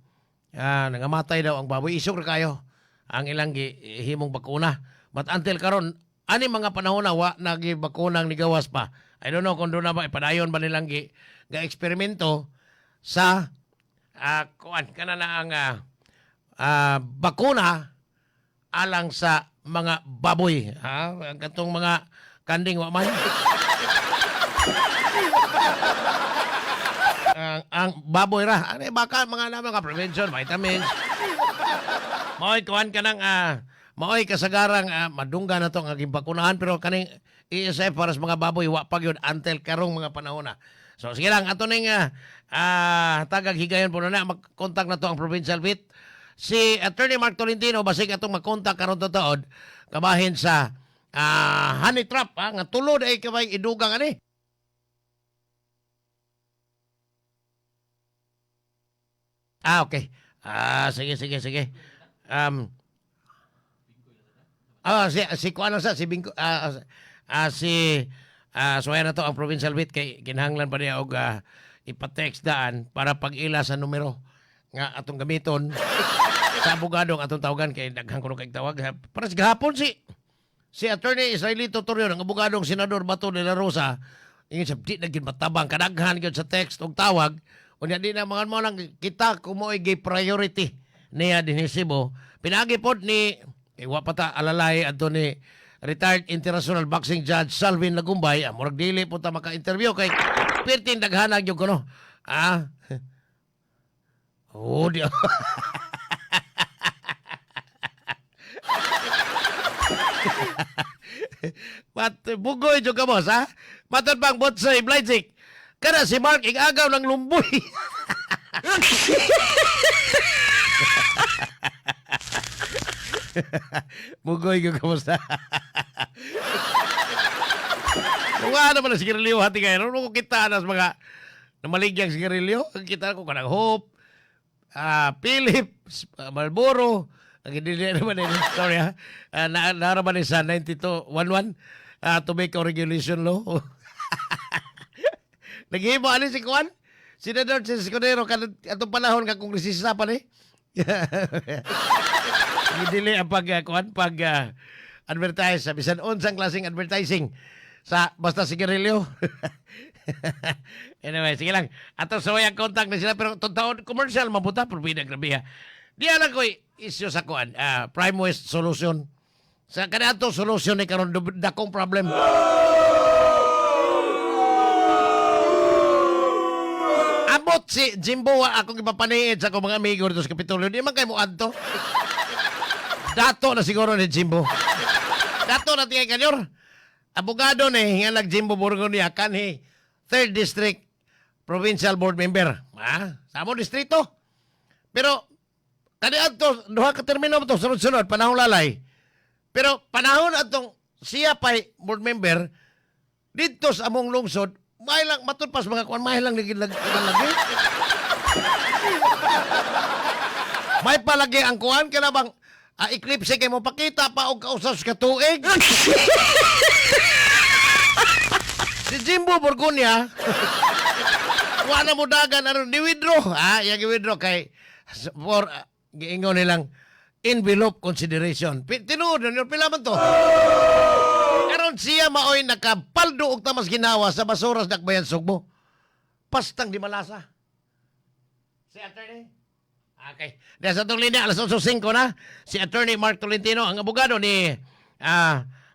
Nangamatay daw ang baboy. Isok ra kayo ang ilang himong bakuna. But until karon ani mga panahon na wa nagibakunang nigawas pa. I don't know kung doon na ba ipadayon ba nilang ga-eksperimento sa kuan kana na ang bakuna alang sa mga baboy. Ang katong mga kanding wa man. Ang baboy ra. Ano baka mga prevention, vitamins. Mo'y kuhan ka ng maoy kasagarang madungga na to ang aging bakunahan pero kaning ESF para sa mga baboy wa pa gyud until karong mga panahon na. So sige lang ato ning tagag higayon po na mag-contact na to ang provincial vet. Si Attorney Mark Tolentino basig atong mag-contact karon tuod kabahin sa honey trap nga tulod ay kabay idugang ani. Okay. Sige. Si kuan sa si Bingko suwaya na to ang provincial vet kay kinahanglan pa niya og ipa-text daan para pag-ila sa numero nga atong gamiton sa abogadong atong tawagan kay daghang kuno kay tawag para sa gahapon si Attorney Israelito Torreon ang abogadong Senador Bato de la Rosa ingin sa di na gid matabang kadaghan gyud sa text og tawag unya di na mga mo lang kita kumoy gay priority niya dinhi Cebu pinagi pod ni wa pa ta alalay adto ni retired international boxing judge Salvin Lagumbay murag dili po ta maka-interview kay perting daghanag yung kuno di bugoy jud ka boss matod bang bot sa Iblazik kada si Mark igagaw ng lumboy. Mugoy ko kamusta? Nga naman na sigarilyo hati kayo. Nung kita na mga namaligyang sigarilyo, kita ko kanang Hope, Philip, Marlboro, ang hindi naman sorry naraman sa 9211. to make a regulation law. Naghimo ani si Juan? Senador si Escudero atong panahon ka kongresista pa ni. Gidili ang advertise sa bisan unsang klaseng advertising sa basta sigarilyo. Anyway, sige lang. Atong sawayang contact na sila pero taon commercial mabuta probida grabe ha. Di lang ko issue sa kuan, Prime West solution. Sa kanato solution ni karon dakong problem. Abot si Jimbo akong ipapaniid sa akong mga amigo dito sa Kapitolyo. Di man kayo mo adto. Dato na siguro ni Jimbo. Dato na tingay kanyor. Abogado ni nga nag-Jimbo Burgon niya kanhi 3rd District Provincial Board Member. Sa among distrito. Pero kani adto duha ka termino to sunod-sunod panahon lalay. Pero panahon atong siya pa'y board member dito sa among lungsod may lang matulpas mga kuan may lang lagi. May palagi ang kuan kaya bang eclipse kay mo pakita pa og kausas ka tuig. Si Jimbo Borgonia wala mo dagan aron ni withdraw. Yang i-withdraw kay for giingon nilang envelope consideration. Tinuod na pila man to. Karon siya maoy nakapaldo og tamas ginawa sa basuras Dakbayan Sugbo. Pastang di malasa. Si attorney? Okay. Dahil sa itong linya, alas 8:05 na, si Attorney Mark Tolentino, ang abogado ni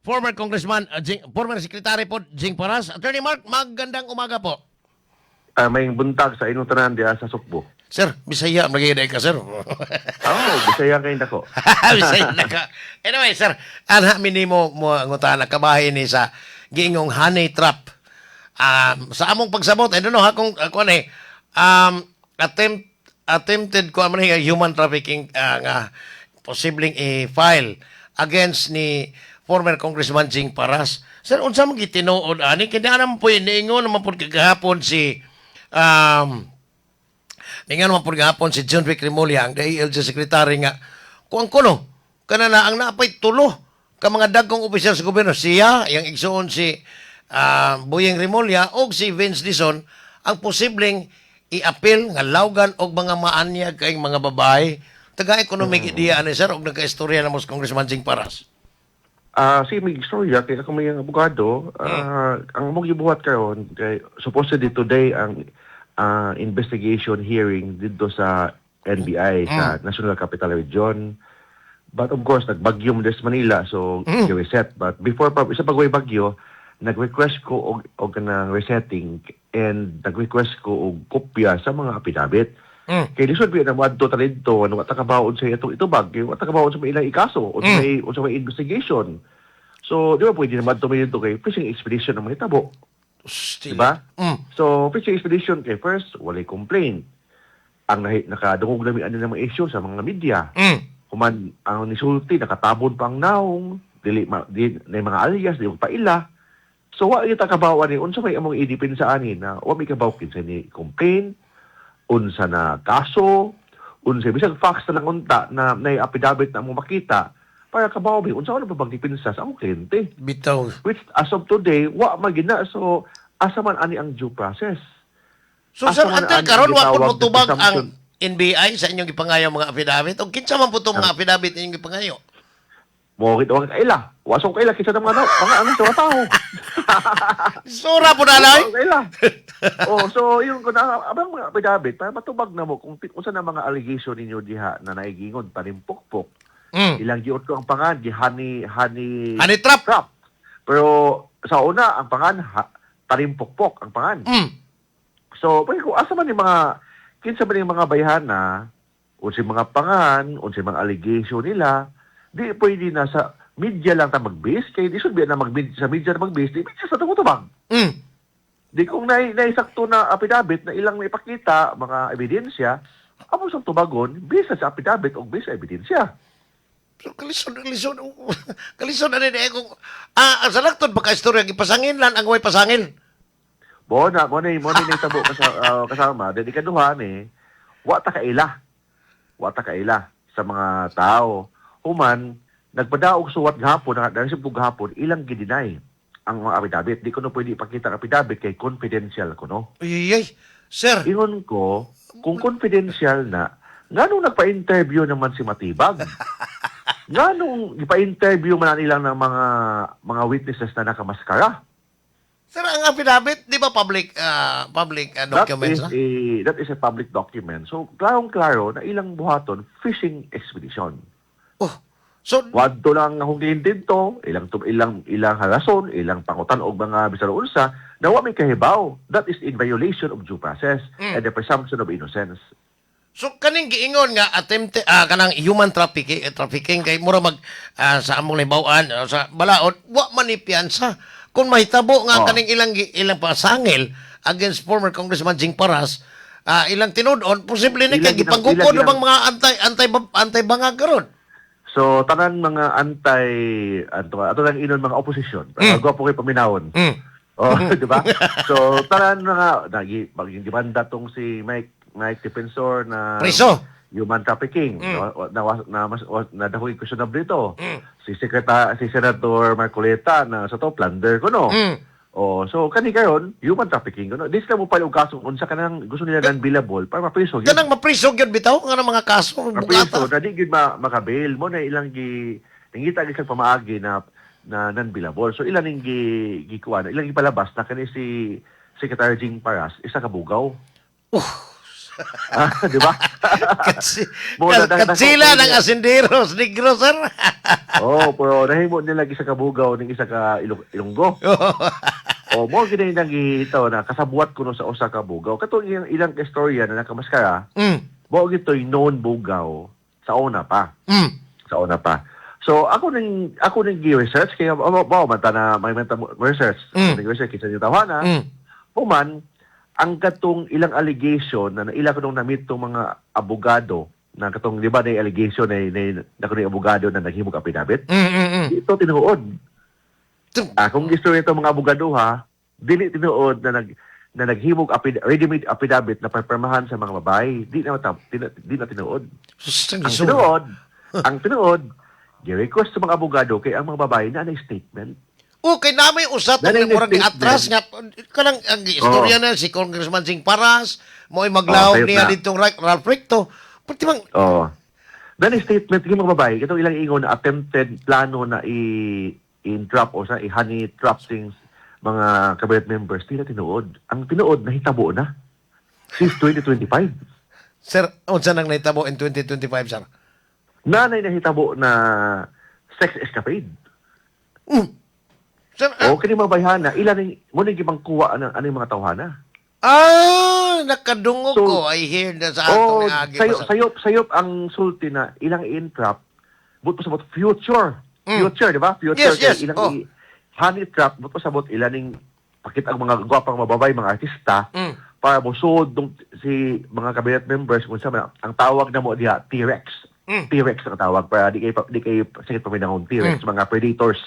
former Congressman, former Secretary po, Jing Paras. Attorney Mark, magandang umaga po. May buntag sa inyong tanan diya sa Sugbo. Sir, Bisaya, mag-iiday ka, sir. Bisaya kayo na ko. Bisaya na ka. Anyway, sir, anha minimo mo ngutahan kabahin ni sa giingong honey trap. Sa among pagsabot, I don't know ha, kung attempted ko man human trafficking nga posibleng i-file against ni former Congressman Jing Paras. Sir, unsa man gitinuod ani kaya naman po niingon naman po kagahapon si naman po kagahapon si John Vic Remulla ang DILG Secretary nga kuang kuno kana na ang napay tulo ka mga dagkong opisyal sa gobyerno siya yang igsuon si Boyeng Remulla o si Vince Dizon ang posibleng i-appeal nga lawgan og mga maanyag kay mga babae taga economic idea ani sir og nagka-istorya na mo sa Congressman Jing Paras. Si may istorya kay ako may abogado ang mong gibuhat karon kay supposedly today ang investigation hearing dito sa NBI sa National Capital Region. But of course nagbagyo mo des Manila so i-reset but before isa pagway bagyo nag-request ko og kanang resetting and nag-request ko og kopya sa mga affidavit. Kay lisod biya na wadto talento ano wata kabaon sa itong itubag, wata kabaon sa ilang ikaso o sa may investigation. So, di ba pwede naman ito dito kay fishing expedition ng mga tabo? Diba? So, fishing expedition kay first, walay complaint. Ang nakadungog namin ano ng mga issue sa mga media. Kuman, ang nisulti, nakatabon pang naong, na mga alias, di paila. So, wa kita kabawan ni unsa may among idipin sa anin na wa may kabaw kinsa ni complaint, unsa na kaso, unsa bisag fax na lang unta na affidavit na mo makita para kabaw mi unsa ano ba bang dipinsa sa among kliyente. Bitaw. Which as of today wa magina so asa man ani ang due process. So sir, until karon wa pud motubag ang NBI sa inyong ipangayo mga affidavit o kinsa man pud mga affidavit inyong ipangayo? Mo kit ang kaila. Wasong kaila kinsa mga ano sa tao. Sura po dalay. So yung abang mga affidavit para matubag na mo kung unsa na mga allegation ninyo diha na naigingon panimpukpok. Ilang giot ko ang pangan di honey trap. Pero sa una ang pangan tanimpukpok ang pangan. So pwede ko asa man ni mga kinsa man yung mga bayhana unsa mga pangan, unsa mga allegation nila di pwede na sa media lang ta mag-base kay di should be na sa media na mag-base di media sa tumutubag. Di kung naisakto na affidavit na ilang may pakita mga ebidensya amo sa tubagon bisa sa affidavit o bisa sa ebidensya. So kalisod na rin kung sa laktod baka istorya ipasangin lang ang way pasangil. Mo na tabo kasama then ikaduha ni wa ta kaila sa mga tao human nagpadaog suwat gahapon na dahil sa gahapon ilang gidinay ang mga apidabit. Di ko na pwede ipakita ang apidabit kay confidential ko, no? Ay, sir. Ingon ko, kung confidential na, nga nung nagpa-interview naman si Matibag, nga nung ipa-interview man nilang ng mga witnesses na nakamaskara. Sir, ang affidavit, di ba public documents? That is a public document. So, klarong-klaro na ilang buhaton, fishing expedition. So, wadto lang akong giintid to, ilang halason, ilang pangutan o mga bisaro unsa, na wa may kahibaw. That is in violation of due process and the presumption of innocence. So kaning giingon nga attempt kanang human trafficking kay mura mag sa among libawan sa balaod wa man ni piyansa kung mahitabo nga kaning ilang pasangil against former Congressman Jing Paras ilang tinud-on posible ni kay gipanggukod bang mga anti bangag karon. So tanan mga ato lang inon mga opposition. Gwapo kay paminawon. Di ba? So tanan mga gibanda tong si Mike Defensor na preso human trafficking na dahoy questionable dito. Si Senator Marcoleta na sa to plunder ko no. So kani karon human trafficking kuno. Dis ka mo pala og kaso unsa kanang gusto nila non-billable para mapriso gyud. Kanang mapriso gyud bitaw nga mga kaso mapriso na di gyud makabail mo na ilang nangita gyud sa pamaagi na non-billable. So ilang ning gikuan, ilang ipalabas na kani si Secretary Jing Paras isa ka bugaw. Di ba? Katsila ng asinderos, negro, sir. Pero nahimo nila isa ka bugaw ning isa ka Ilonggo. Mo gid nang gihitaw na kasabuat kuno sa usa ka bugaw. Kato ilang istorya na nakamaskara. Mo gitoy known bugaw sa una pa. So ako ning gi-research kaya mata na may research. Research kita ni tawana. Human ang katong ilang allegation na ilang kanong na-meet tong mga abogado na katong di ba na allegation na kanong abogado na naghimog apidabit. Ito tinuod. Kung gusto nito mga abogado dili tinuod na naghimog ready-made affidavit na perpermahan sa mga babae. Di na tinuod. Ang tinuod, gi-request sa mga abogado kay ang mga babae na statement. Okay, namay usat ng murag atras nga kanang ang istorya na si Congressman Jing Paras mo'y maglaw niya ditong Ralph Recto. Pati bang statement ng mga babae, itong ilang ingon na attempted plano na i-trap o sa i-honey trap things mga cabinet members, di na tinuod. Ang tinuod, nahitabo na. Since 2025. Sir, unsa nang nahitabo in 2025, sir? Nanay nahitabo na sex escapade. Sir, kini mga bayhana, ilan mo nang gibangkuha ano yung mga tawhana. Nakadungog ko. I hear na sa atong agi. Sayop ang sulti na ilang in-trap, but pa sabot future. Future, di ba? Future. Yes. Ilang honey trap, but pa sabot ilang pakit ang mga gwapang mababay, mga artista, para musod si mga cabinet members, kung saan ang tawag na mo diha, T-Rex. T-Rex ang tawag, para di kayo sakit paminahon, T-Rex, mga predators.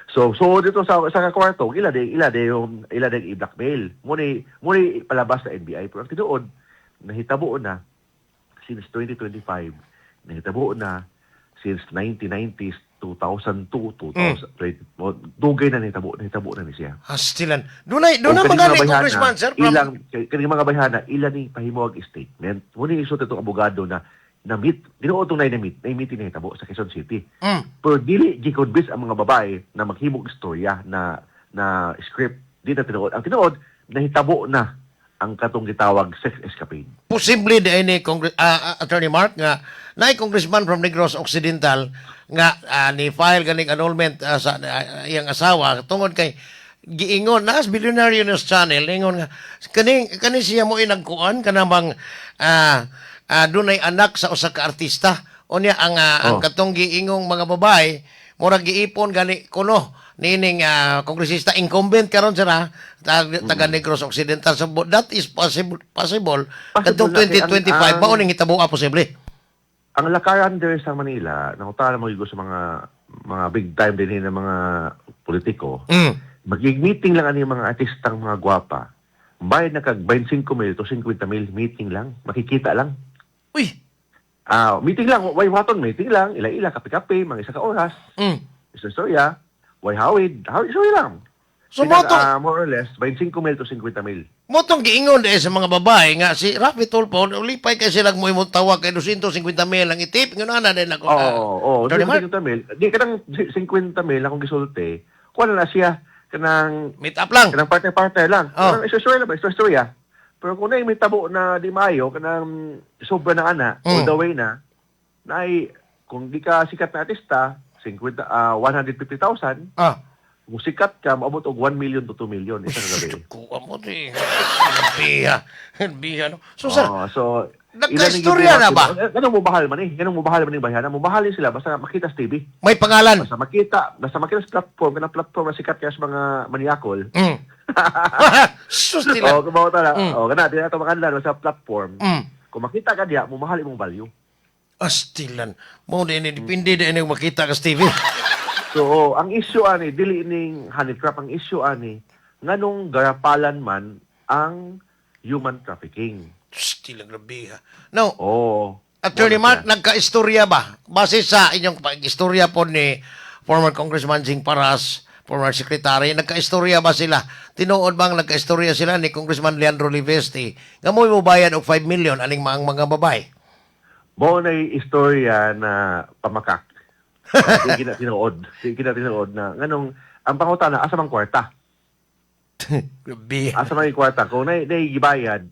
So dito sa kwarto, ila yung i-blackmail. Muni palabas sa NBI. Pero ang tinuod, nahitabo na since 2025, nahitabo na since 1990s, 2002, 2003. Dugay na nahitabo na ni siya. Hastilan. Doon na mga ni Congressman, sir. Kanyang mga bayhana, ilan ni pahimuag statement. Muni isot itong abogado na na-meet, tinuotong na-meet na hitabo sa Quezon City. Pero dili gi-convince ang mga babae na maghimog istorya na script. Di na tinuod. Ang tinuod, nahitabo na ang katong gitawag sex escapade. Posible di ni Attorney Mark nga na Congressman from Negros Occidental nga ni file ganing annulment sa iyang asawa tungod kay giingon na as Billionaire News Channel ingon nga kani siya mo inagkuan kanang dunay anak sa usa ka artista unya ang katong giingong mga babae murag giipon gani kuno nining kongresista incumbent karon sira taga Negros Occidental so that is possible kadtong 2025 mao ning hitabo posible. Ang lakaran there sa Manila nakutana mo sa mga big time din ng mga politiko. Magig-meeting lang ani mga artistang mga gwapa. Bayad na kag 25,000 to 50,000 meeting lang, makikita lang. Meeting lang, way waton meeting lang, ila kape-kape, mga isa ka oras. Istorya. hawid suwi lang. So, more or less 25 mil to 50 mil. Motong giingon sa mga babae nga si Rafi Tulfo, ulipay kay silang mo tawag kay 250 mil ang itip. Nga na din ako. Oo, 50 mil. Di kanang 50 mil akong gisulti. Kuha na siya kanang meet up lang. Kanang partner lang. Oh. Kanang istorya. Pero kung na may tabo na di mayo, kanang sobra na ana, all the way na ay kung di ka sikat na artista, 150,000. Kung sikat ka, maabot og 1 million to 2 million isang gabi. Kuha mo di. Biya, no? So, sir, nagka-istorya na ba? Ganun mo bahal man yung bayan. Mo bahalin sila basta makita sa TV. May pangalan. Basta makita sa platform na sikat kaya sa mga maniakol. Sus nila. Kumaw ta na. Kana, di na ito makanlan sa platform. Kung makita ka diya, mo mahal imong value. Astilan. Mo din, dipindi din yung makita ka sa TV. So, ang issue ani, dili ning honey trap, ang issue ani, nganong garapalan man ang human trafficking. Still grabe ha. No. Oo. Attorney Mark, nagka-istorya ba? Base sa inyong pag-istorya po ni former Congressman Jing Paras, former secretary, nagka-istorya ba sila? Tinuod bang nagka-istorya sila ni Congressman Leandro Livesti? Nga mo bayad og 5 million aning mga babae? Mo na istorya na pamakak. Hindi kinatinood na nganong ang pangutana asa mang kwarta. Asa mang kwarta kung gibayad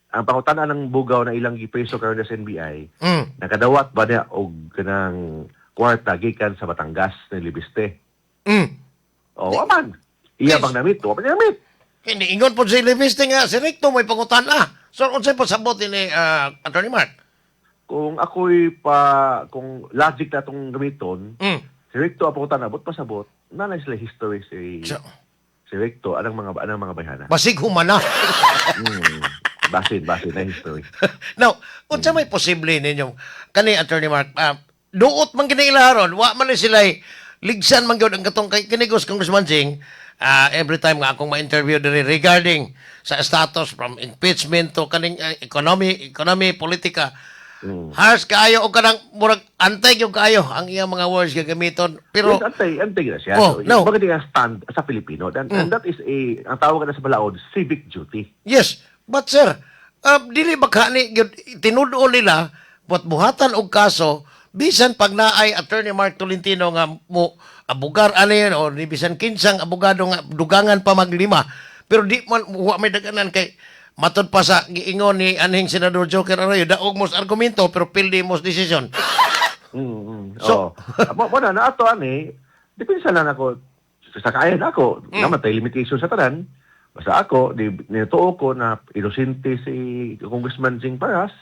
ang pangutana ng bugaw na ilang gipreso karon sa NBI. Nakadawat ba niya og kanang kwarta gikan sa Batangas na Libiste? Aman. Iya bang namit to? Apa namit? Hindi ingon po si Livesti nga si Recto may pangutana. So unsay pasabot ni Attorney Mark? Kung kung logic na itong gamiton, si Recto apotan abot pasabot, nanay sila history si Recto, anang mga bayhana. Basig humana. Basin na history. Now, unsa may posible ninyong kani Attorney Mark, duot man kinailaharon, wa man sila ligsan man gyud ang katong kay kinigos Congressman Jing, every time nga akong ma-interview diri regarding sa status from impeachment to kaning economy, politika. Harsh kaayo o kanang murag antay yung kaayo ang iyang mga words gagamiton. Pero antay na siya. Oh, no. Bakit nga stand sa Filipino? And that is ang tawag na sa balaod, civic duty. Yes, but sir, dili ba kani tinudo nila buhatan og kaso bisan pag naay Attorney Mark Tolentino nga mo abogar ano yun o bisan kinsang abogado nga dugangan pa maglima. Pero di man wa may daganan kay matod pa sa giingon ni anhing Senador Joker Arroyo, daog mos argumento pero pildi mos decision. So, mo na ato ani, depende lang ako sa kaya na ako, namatay limitation sa tanan. Basta ako nituo ko na inosente si Congressman Jing Paras,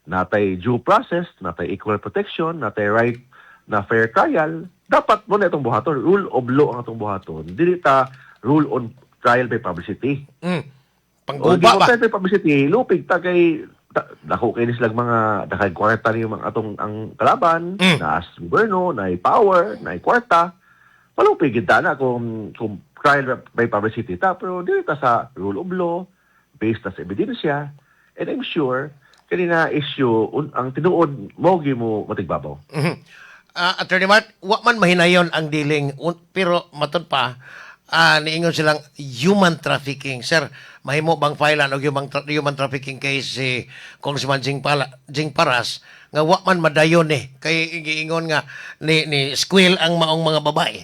natay due process, natay equal protection, natay right na fair trial. Dapat mo na itong buhaton, rule of law ang itong buhaton. Dili ta rule on trial by publicity. Pangguba ba? Pag publicity, lupig ta kay dako kay silang mga dakay kwarta ni mga atong ang kalaban, na as gobyerno, na power, na kwarta. Malupig kita na kung trial by publicity ta, pero dili ta sa rule of law, based sa ebidensya, and I'm sure kanina issue ang tinuod mo matigbabaw. Attorney Mark, wa man mahinayon ang dealing pero matod pa niingon silang human trafficking. Sir, mahimo bang filean og human trafficking case si Congressman Jing Paras nga wa man madayon kay giingon nga ni squill ang maong mga babae.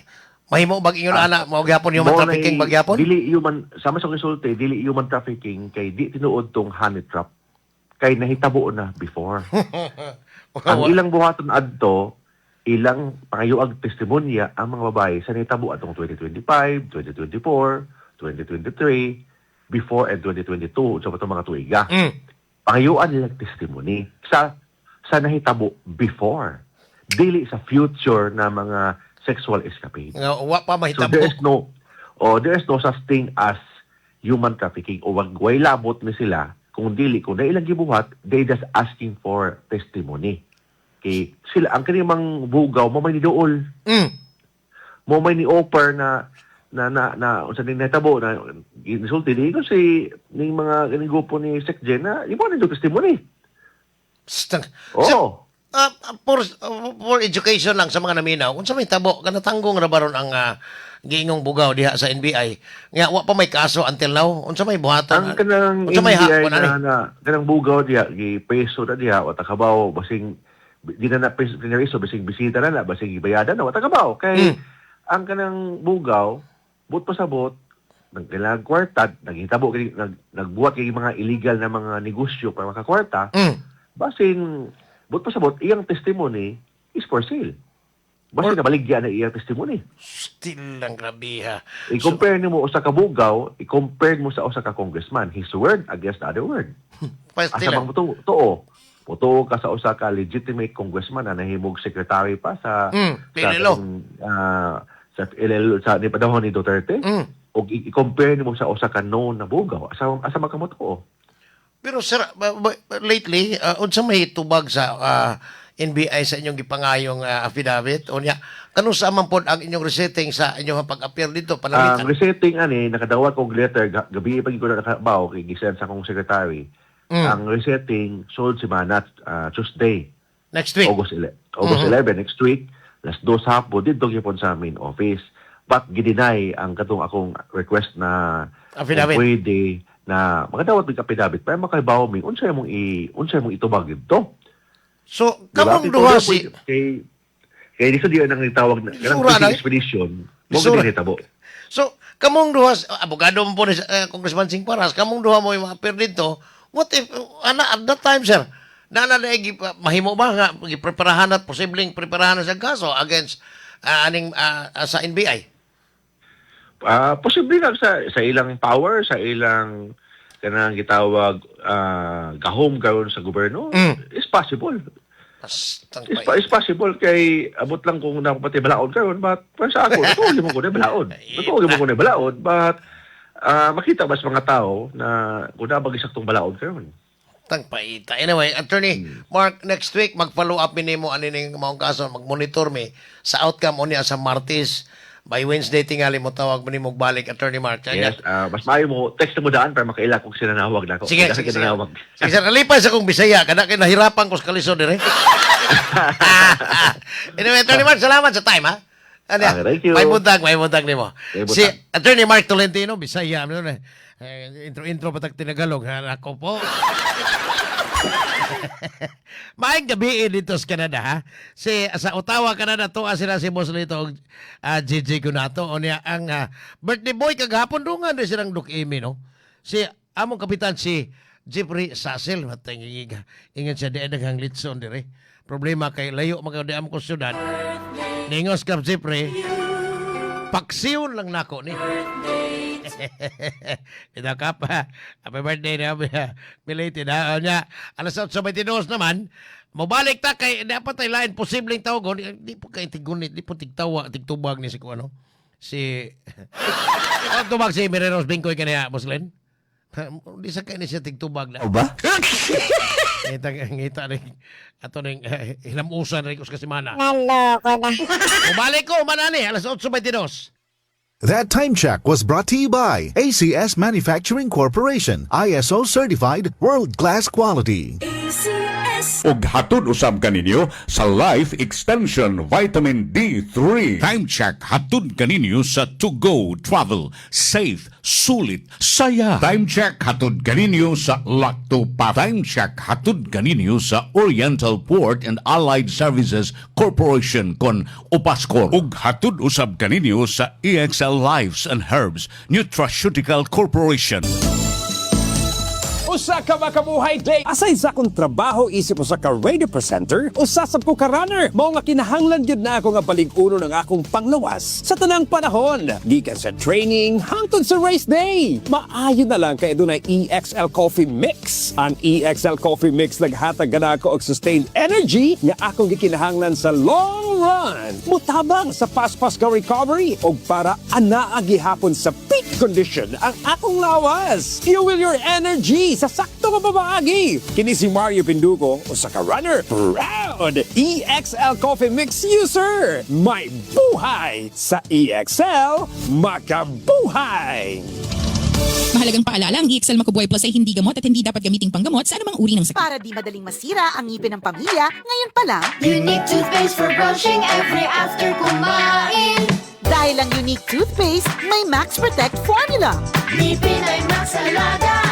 Mahimo bang ingon ana mao gyapon human trafficking bagyapon? Dili human sama sa resulte dili human trafficking kay di tinuod tong honey trap kay nahitabo na before. Ang ilang buhaton adto ilang pangayuag testimonya ang mga babae sa nitabo atong 2025, 2024, 2023, before and 2022 sa itong mga tuiga. Pangayuan nilang testimony sa nahitabo before. Dili sa future na mga sexual escapade. Wa pa mahitabo. So there is no such thing as human trafficking o wagway labot ni sila kung na ilang gibuhat, they just asking for testimony. Kay sila ang kanimang bugaw mo may ni dool. Mo may ni offer na unsa ning natabo na insulti di ko si ning mga ganing grupo ni Sekjen na imo na testimony. For education lang sa mga naminaw, unsa may tabo kanatanggong ra baron ang giingong bugaw diha sa NBI. Nga wa pa may kaso until now. Unsa may buhatan? Ang kanang unsa may NBI hapon ani? na kanang bugaw diha gi peso na diha wa takabaw basing di na peso basing bisita na basing ibayadan na wa takabaw kay ang kanang bugaw but pasabot nagkailangan kwarta, naghitabo nagbuhat kay mga illegal na mga negosyo para makakwarta. Basin but pasabot iyang testimony is for sale. Basin nabaligyan na iyang testimony. Still lang grabe ha. I-compare nimo usa ka bugaw, i-compare mo sa usa ka congressman. His word against the other word. Asa bang totoo? Totoo ka sa usa ka legitimate congressman na nahimog secretary pa sa sa LL sa ni padahon ni Duterte. O i-compare nimo sa usa ka known na bugaw. Asa magkamoto? Pero sir, lately, unsa may tubag sa NBI sa inyong gipangayong affidavit? O niya, kanong sa man pod ang inyong resetting sa inyong pag-appear dito? Ang resetting nakadawat kong letter, gabi pag ko na nakabaw, kay gisend sa kong secretary. Ang resetting, sold si Manat Tuesday. Next week? August 11, next week. Las 2 hapon, dito gyapon sa main office. But gidinay ang katong akong request na affidavit. Pwede na makadawat ng affidavit para makaibaw mi unsay mong itubag dito. So kamong duha si kay dito diyan nang itawag na kanang expedition mo gid hitabo. So kamong duha abogado mo po ni Congressman Sing Paras, kamong duha mo ma-appear dito. What if at that time sir nananaig mahimo ba nga gipreparahan at posibleng preparahan sa kaso against sa NBI? Posible lang sa ilang power, sa ilang kanang gitawag gahom karon sa gobyerno. Is possible. Is possible kay abot lang kung napati balaod karon but para sa ako tuloy mo ko na balaod but makita ba sa mga tao na kung nabag isaktong balaod karon. Tangpaita. Anyway, Attorney Mark, next week mag-follow up nimo ani ning maong kaso, mag-monitor mi sa outcome o niya sa Martes. By Wednesday tingali mo tawag mo nimo balik, Attorney Mark. Yes, mas maayo mo text mo daan para makaila kung sinanawag na ako. Sige, sir, nalipas akong Bisaya kada kay nahirapan ko sa kalisod dire. Anyway, Attorney Mark, salamat sa time ha. Thank you. May buntag nimo. Si Attorney Mark Tolentino, Bisaya. Intro patag tinagalog ha ako po. Maayong gabi dito sa Canada ha. Sa Ottawa, Canada to sila si Boss Lito og JJ Gunato o niya ang birthday boy kagahapon dungan din silang Duk-Imi no. Si among kapitan si Jeffrey Sassel matay ingon siya di daghang litson dire. Problema kay layo magadi am ko syudad. Ningos kap Jeffrey. Paksiyon lang nako ni. Ito ka pa. Happy birthday na. Belated na. Alas 8:22 naman. Mabalik ta kay dapat ay lain posibleng tawagon. Di po kay tigunit. Di po tigtubag ni si Kuano. Tubag si Mireros Bingkoy kaniya, Muslim. Di sa kayo siya tigtubag na. O ba? Ngita rin. Ato rin hilamusan rin ko sa kasimana. Naloko na. Mabalik ko, manani. Alas 8:22. That time check was brought to you by ACS Manufacturing Corporation, ISO certified, world-class quality. Ug hatod usab kaninyo sa Life Extension Vitamin D3. Time check hatod kaninyo sa To Go Travel, safe, sulit, saya. Time check hatod kaninyo sa Lactopa. Time check hatod kaninyo sa Oriental Port and Allied Services Corporation kon Opaskor. Ug hatod usab kaninyo sa EXL Lives and Herbs Nutraceutical Corporation. Usa ka makabuhay day. Asay sa akong trabaho isip usa ka radio presenter, usasab ko ka runner. Mao nga kinahanglan gyud na ako nga balig-uno ng akong panglawas sa tanang panahon. Gikan sa training hangtod sa race day. Maayo na lang kay adunay EXL Coffee Mix. Ang EXL Coffee Mix naghatag gana ako og sustained energy nga akong gikinahanglan sa long run. Mutabang sa pas-pas ka recovery og para anaa gihapon sa peak condition ang akong lawas. Fuel your energy sa sakto nga babaagi. Kini si Mario Pinduco, usa ka runner, proud EXL Coffee Mix user. May buhay sa EXL, makabuhay! Mahalagang paalala, ang EXL Makubuhay Plus ay hindi gamot at hindi dapat gamiting panggamot sa anumang uri ng sakit. Para di madaling masira ang ngipin ng pamilya, ngayon pa lang, Unique toothpaste for brushing every after kumain. dahil ang unique toothpaste, may Max Protect formula. Ngipin ay Max Alaga,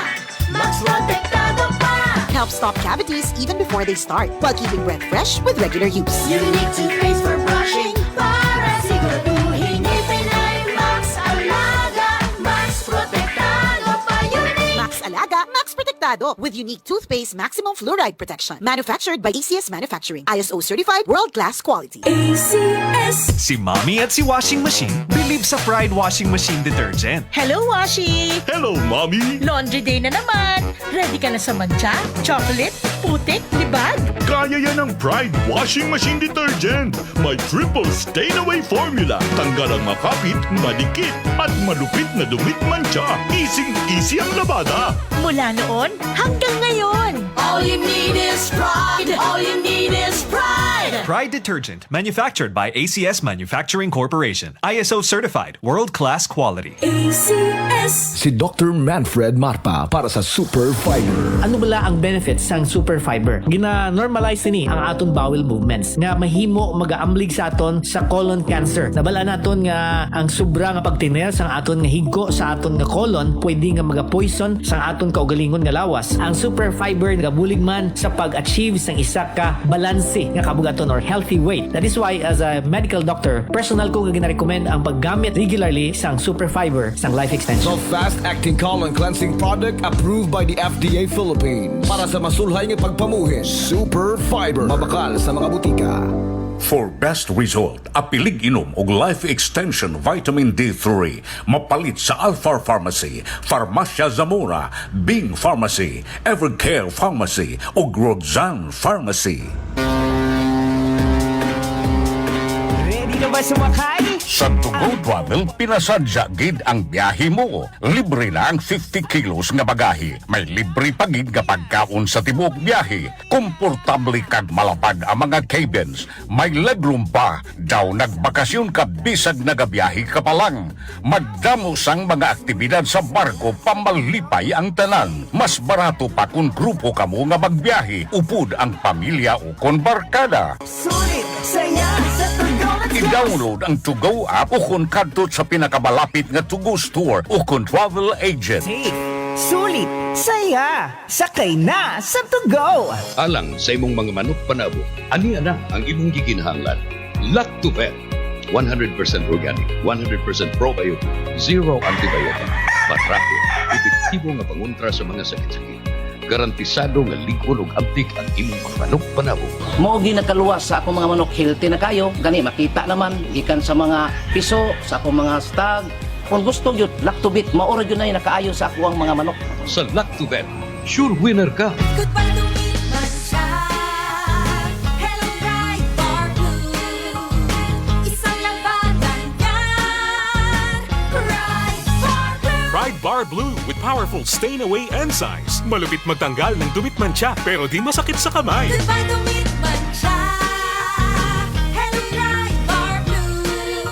Max Protektado pa. Helps stop cavities even before they start, while keeping breath fresh with regular use. Unique toothpaste for brushing para siguraduhin ngipin ay Max Alaga, Max Protektado pa. Unique Max Alaga, Max Protectado with unique toothpaste maximum fluoride protection. Manufactured by ACS Manufacturing. ISO certified world-class quality. ACS. Si Mommy at si Washing Machine believe sa Pride Washing Machine Detergent. Hello, Washi! Hello, Mommy! Laundry day na naman! Ready ka na sa mancha, chocolate, putik, libag? Kaya yan ang Pride Washing Machine Detergent. May triple stain-away formula. Tanggal ang makapit, madikit, at malupit na dumit mancha. Easy ang labada. Mula noon hanggang ngayon. All you need is pride. All you need is pride. Pride Detergent, manufactured by ACS Manufacturing Corporation. ISO certified, world-class quality. ACS. Si Dr. Manfred Marpa para sa Super Fiber. Ano bala ang benefits sang super fiber? Gina-normalize ni ang aton bowel movements nga mahimo magaamblig sa aton sa colon cancer. Nabala naton nga ang sobra nga pagtiner sang aton nga higko sa aton nga colon pwede nga magapoison sang aton kaugalingon nga lawas. Ang super fiber nagabulig man sa pag-achieve sang isa ka balanse nga kabugaton or healthy weight. That is why as a medical doctor, personal ko nga gina-recommend ang paggamit regularly sang super fiber sang life extension. So fast-acting colon cleansing product approved by the FDA Philippines. Para sa masulhay nga pagpamuhin, Super Fiber. Mabakal sa mga butika. For best result, apilig inom og Life Extension Vitamin D3 mapalit sa Alpha Pharmacy, Farmacia Zamora, Bing Pharmacy, Evercare Pharmacy ug Rodzan Pharmacy. Ready na ba sumakay? Sa To Go Travel, pinasadya gid ang biyahe mo. Libre na ang 50 kilos nga bagahe. May libre pa gid nga pagkaon sa tibuok biyahe. Komportable kag malapad ang mga cabins. May legroom pa. Daw nagbakasyon ka bisag nagabiyahe ka pa lang. Magdamo sang mga aktibidad sa barko pamalipay ang tanan. Mas barato pa kung grupo ka mo nga magbiyahe. Upod ang pamilya o kon barkada. Sulit, saya sa tugo. I-download ang To Go app o kung kadto sa pinakamalapit nga To Go store o kung travel agent. Safe, sulit, saya, sakay na sa To Go. Alang sa imong mga manok panabo, ani na ang imong gikinahanglan. Lactovet, 100% organic, 100% probiotic, zero antibiotic, parako, epektibo nga pangontra sa mga sakit-sakit. Garantisado nga ligon ug abtik ang imong mga manok panabo. Mao ginakaluwas sa akong mga manok, healthy na kayo. Gani makita naman gikan sa mga piso, sa akong mga stag. Kung gusto gyud Lactobit, maura gyud na nakaayo sa akong mga manok. Sa Lactovet, sure winner ka. Goodbye to me, mancha. Hello, bright bar blue. Isang labanan yan. Bright bar blue. Pride Bar Blue with powerful stain-away enzymes. Malupit magtanggal ng dumit mancha pero di masakit sa kamay. Goodbye to me, mancha. Hello, bright bar blue.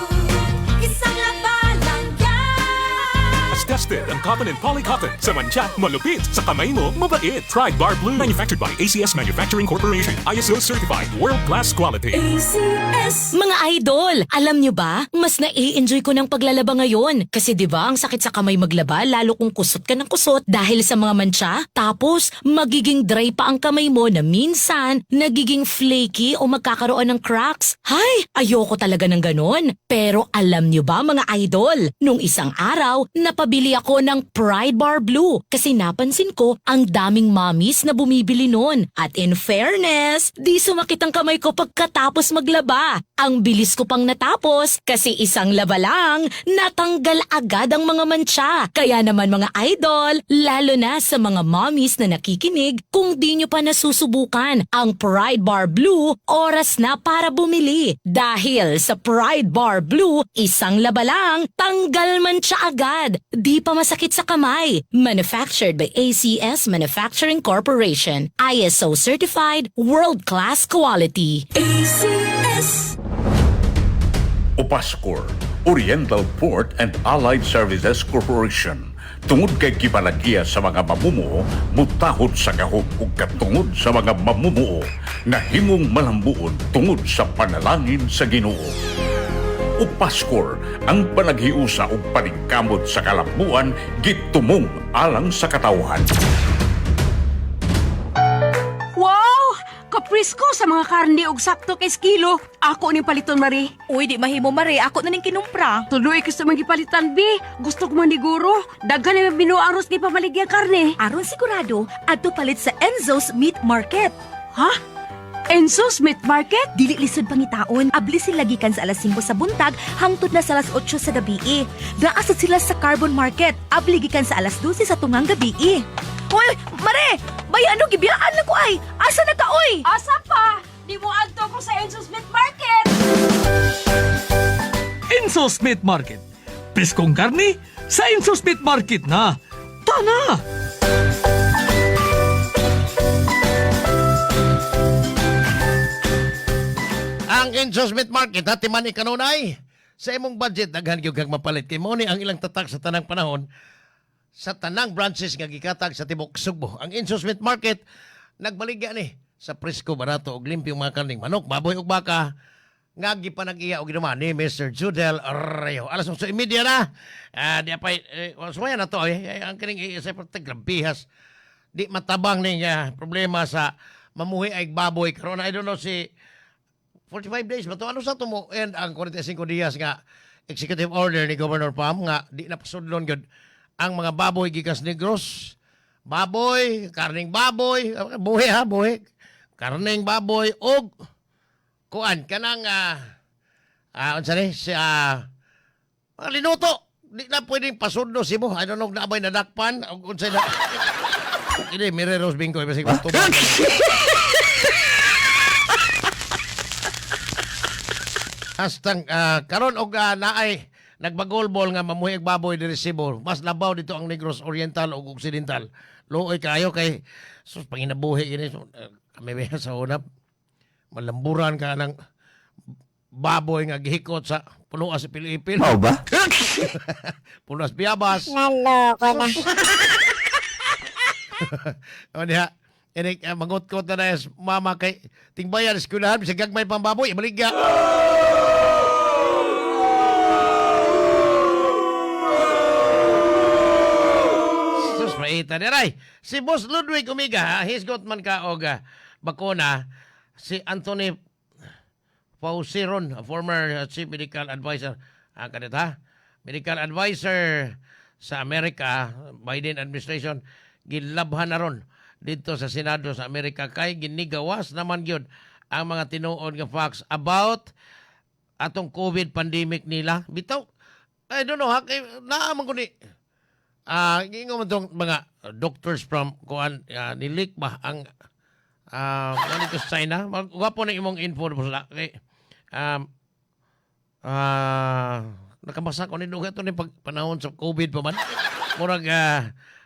Isang labanan yan. As tested ang cotton and polycotton. Sa mancha, malupit. Sa kamay mo, mabait. Pride Bar Blue. Manufactured by ACS Manufacturing Corporation. ISO certified. World-class quality. ACS. Mga idol, alam nyo ba, mas nai-enjoy ko ng paglalaba ngayon. Kasi di ba ang sakit sa kamay maglaba, lalo kung kusot ka ng kusot dahil sa mga mancha. Tapos, magiging dry pa ang kamay mo na minsan, nagiging flaky o magkakaroon ng cracks. Hay, ayoko talaga ng ganon. Pero alam nyo ba mga idol, nung isang araw, napabili ako ng Pride Bar Blue kasi napansin ko ang daming mommies na bumibili nun. At in fairness, di sumakit ang kamay ko pagkatapos maglaba. Ang bilis ko pang natapos kasi isang laba lang, natanggal agad ang mga mancha. Kaya naman mga idol, lalo na sa mga mommies na nakikinig, kung di nyo pa nasusubukan ang Pride Bar Blue, oras na para bumili. Dahil sa Pride Bar Blue, isang laba lang, tanggal mancha agad. Di pa masakit sa kamay. Manufactured by ACS Manufacturing Corporation. ISO certified, world-class quality. ACS. Opascor, Oriental Port and Allied Services Corporation. Tungod kay gibalagya sa mga mamumuo, mutahod sa kahog ug katungod sa mga mamumuo nga himong malambuon tungod sa panalangin sa Ginoo. Ug Paskor, ang panaghiusa ug paningkamot sa kalambuan gitumong alang sa katawhan. Wow! Kaprisko sa mga karne og sakto kay kilo. Ako ning paliton, Mari. Uy, di mahimo, Mari. Ako na ning kinumpra. Tuloy ka sa mga gipalitan, B. Gusto ko maniguro. Daghan na binuaros ni pamaligya karne. Aron sigurado, adto palit sa Enzo's Meat Market. Ha? Enzo's Meat Market? Dili lisod pangitaon, abli sila gikan sa alas 5 sa buntag hangtod na sa alas 8 sa gabi. Naasad sila sa Carbon Market, abli gikan sa alas 12 sa tungang gabi. Hoy, Mare! Bayano gibiyaan na ko ay! Asa na ka, oy? Asa pa? Di mo adto ko sa Enzo's Meat Market! Enzo's Meat Market. Preskong karni sa Enzo's Meat Market na. Tana! Ang Enzo's Meat Market, hatiman ni kanunay. Sa imong budget, daghan gyud kag mapalit. Kay mo ni ang ilang tatak sa tanang panahon sa tanang branches nga gikatag sa Tibok Sugbo. Ang Enzo's Meat Market, nagbaligya ni sa presko, barato ug limpyong mga karning manok, baboy ug baka. Nga gipanag-iya og ginaman ni Mr. Judel Reo. Alas 8:30 na. Di apay, sumaya na to. Ang kining sa grampihas. Di matabang ning problema sa mamuhi ay baboy. Karon I don't know si 45 days ba to? Ano sa to mo? And ang 45 dias nga executive order ni Governor Pam nga di na pasudlon gyud ang mga baboy gikas Negros. Baboy, karning baboy, buhi ha, buhi. Karning baboy og kuan kanang unsa ni si linuto. Di na pwedeng pasudlo si mo. I don't know na abay nadakpan og unsa na. Ini Mireros Bingkoy basig gusto ba. Hastang karon og naay nagbagolbol nga mamuhi og baboy diri Cebu. Mas labaw dito ang Negros Oriental ug Occidental. Luoy kayo kay sus panginabuhi ini kami sa unap. Malamburan ka ng baboy nga gihikot sa punuas sa Pilipin. Mao ba? Punuas biyabas. Naloko na. O niya, ini mangot-kot na na mama kay tingbayan eskwelahan sa gagmay pang baboy, maligya. Sus, maita niray. Si Boss Ludwig Umiga, he's got man ka og bakuna. Si Anthony Fauciron, a former chief medical advisor, kanita, medical advisor sa Amerika, Biden administration, gilabhan na ron dito sa Senado sa Amerika kay ginigawas naman gyud ang mga tinuod nga facts about atong COVID pandemic nila. Bitaw, I don't know, kay naaman ko ni gingo man tong mga doctors from kuan nilik ba ang ano sa China. Wapo na imong info po sila kay nakabasa ko ni duga to ni panahon sa COVID pa man. Murag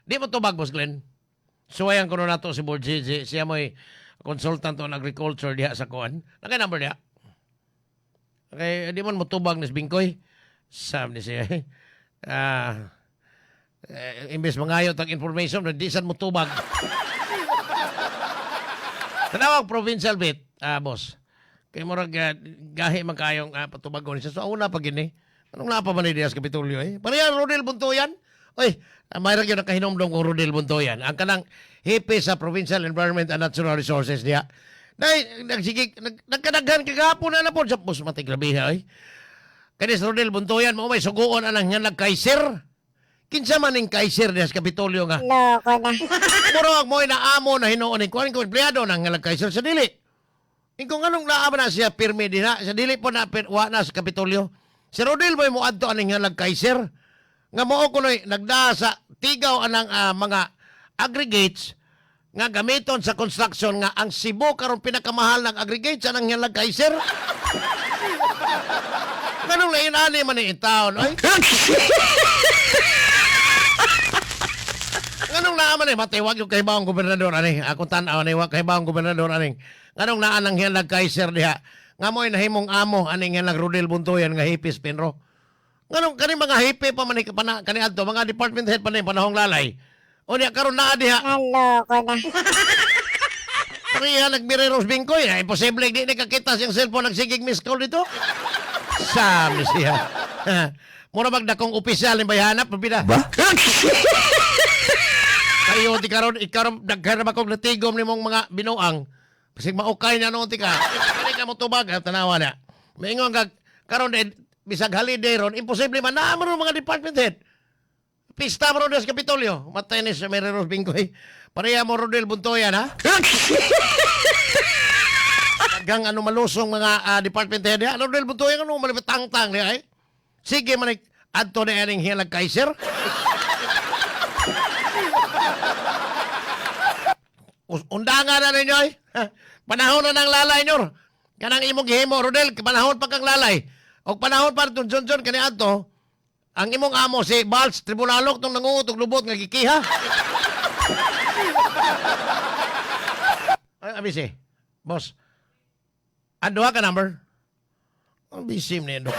di mo to Boss Glenn. Suwayan ko na to si Board GG. Siya mo'y consultant on agriculture diha sa kuan. Naka-number diha. Okay, di man mo tubag ni Bingkoy. Sam ni siya. Imbes mangayot ang information, di san mo tubag. Tanawag provincial bit, boss. Kay murag gahi man kayong patubagon siya. So una pa gini. Anong napa man ni Diaz Kapitulyo eh? Pareha Rodel Buntoyan. Oy, mayroon yung nakahinomdom kong Rodel Buntoyan. Ang kanang hipi sa Provincial Environment and Natural Resources niya. Nagkadaghan kagapon na po. Sapos matigrabiha eh. Kanis Rodel Buntoyan, mo may suguon anang nga nag-Kaiser. Kinsa man ning Kaiser Diaz Kapitulyo nga. Loko na. Murag mo inaamo na hinuon ni kuan ko empleyado nang nga nag-Kaiser sa dili. Kung anong naama na siya pirmi din ha. Sa dili po na wa na sa Kapitolyo. Si Rodel mo adto aning nga nag-Kaiser. Nga mo ko nagda sa tigaw anang mga aggregates nga gamiton sa construction nga ang Cebu karon pinakamahal ng aggregates anang nga nag-Kaiser. Ganong lain-ani man ni itaon. Ay. Ganong naaman matiwag yung kahibawang gobernador ani. Ako tanaw ni wa kahibawang gobernador ani. Ganong naanang nga nag-Kaiser diha. Nga mo'y nahimong amo aning nga nag Rodel Buntoyan nga hipis pinro. Nganong kani mga hipe pa man kani adto mga department head pa ni panahong lalay. Unya karon naa diha. Naloko na. Kaya nagmireros bingkoy na imposible di nakakita siyang cellphone nagsigig miss call dito. Sami siya. Mura magdakong opisyal ni bayhanap pabida. Ba? Kayo di karon ikaw daghan na kog natigom nimong mga binuang. Pasig maukay na noon ti ka. Kani ka mo tubag tanawa na. Maingon kag karon bisag holiday ron imposible man naa man mga department head. Pista mo ron sa Kapitolyo. Matay ni sa Mereros Bingkoy. Pareha mo Rodel Buntoyan, ha? Tagang ano malusong mga department head, ha? Rodel Buntoyan, ano malipatang-tang niya, eh? Sige, manik, adto na yaning hilag Kaiser. Undangan na ninyo, eh? Panahon na ng lalay nyo. Kanang imong gihimo, Rodel, panahon pa kang lalay. O panahon pa rin John kani adto, ang imong amo si Balz Tribunalok nung nangungutog lubot nga gikiha. Ay, abisi. Boss. Ando ka number? Ang bisim na yun.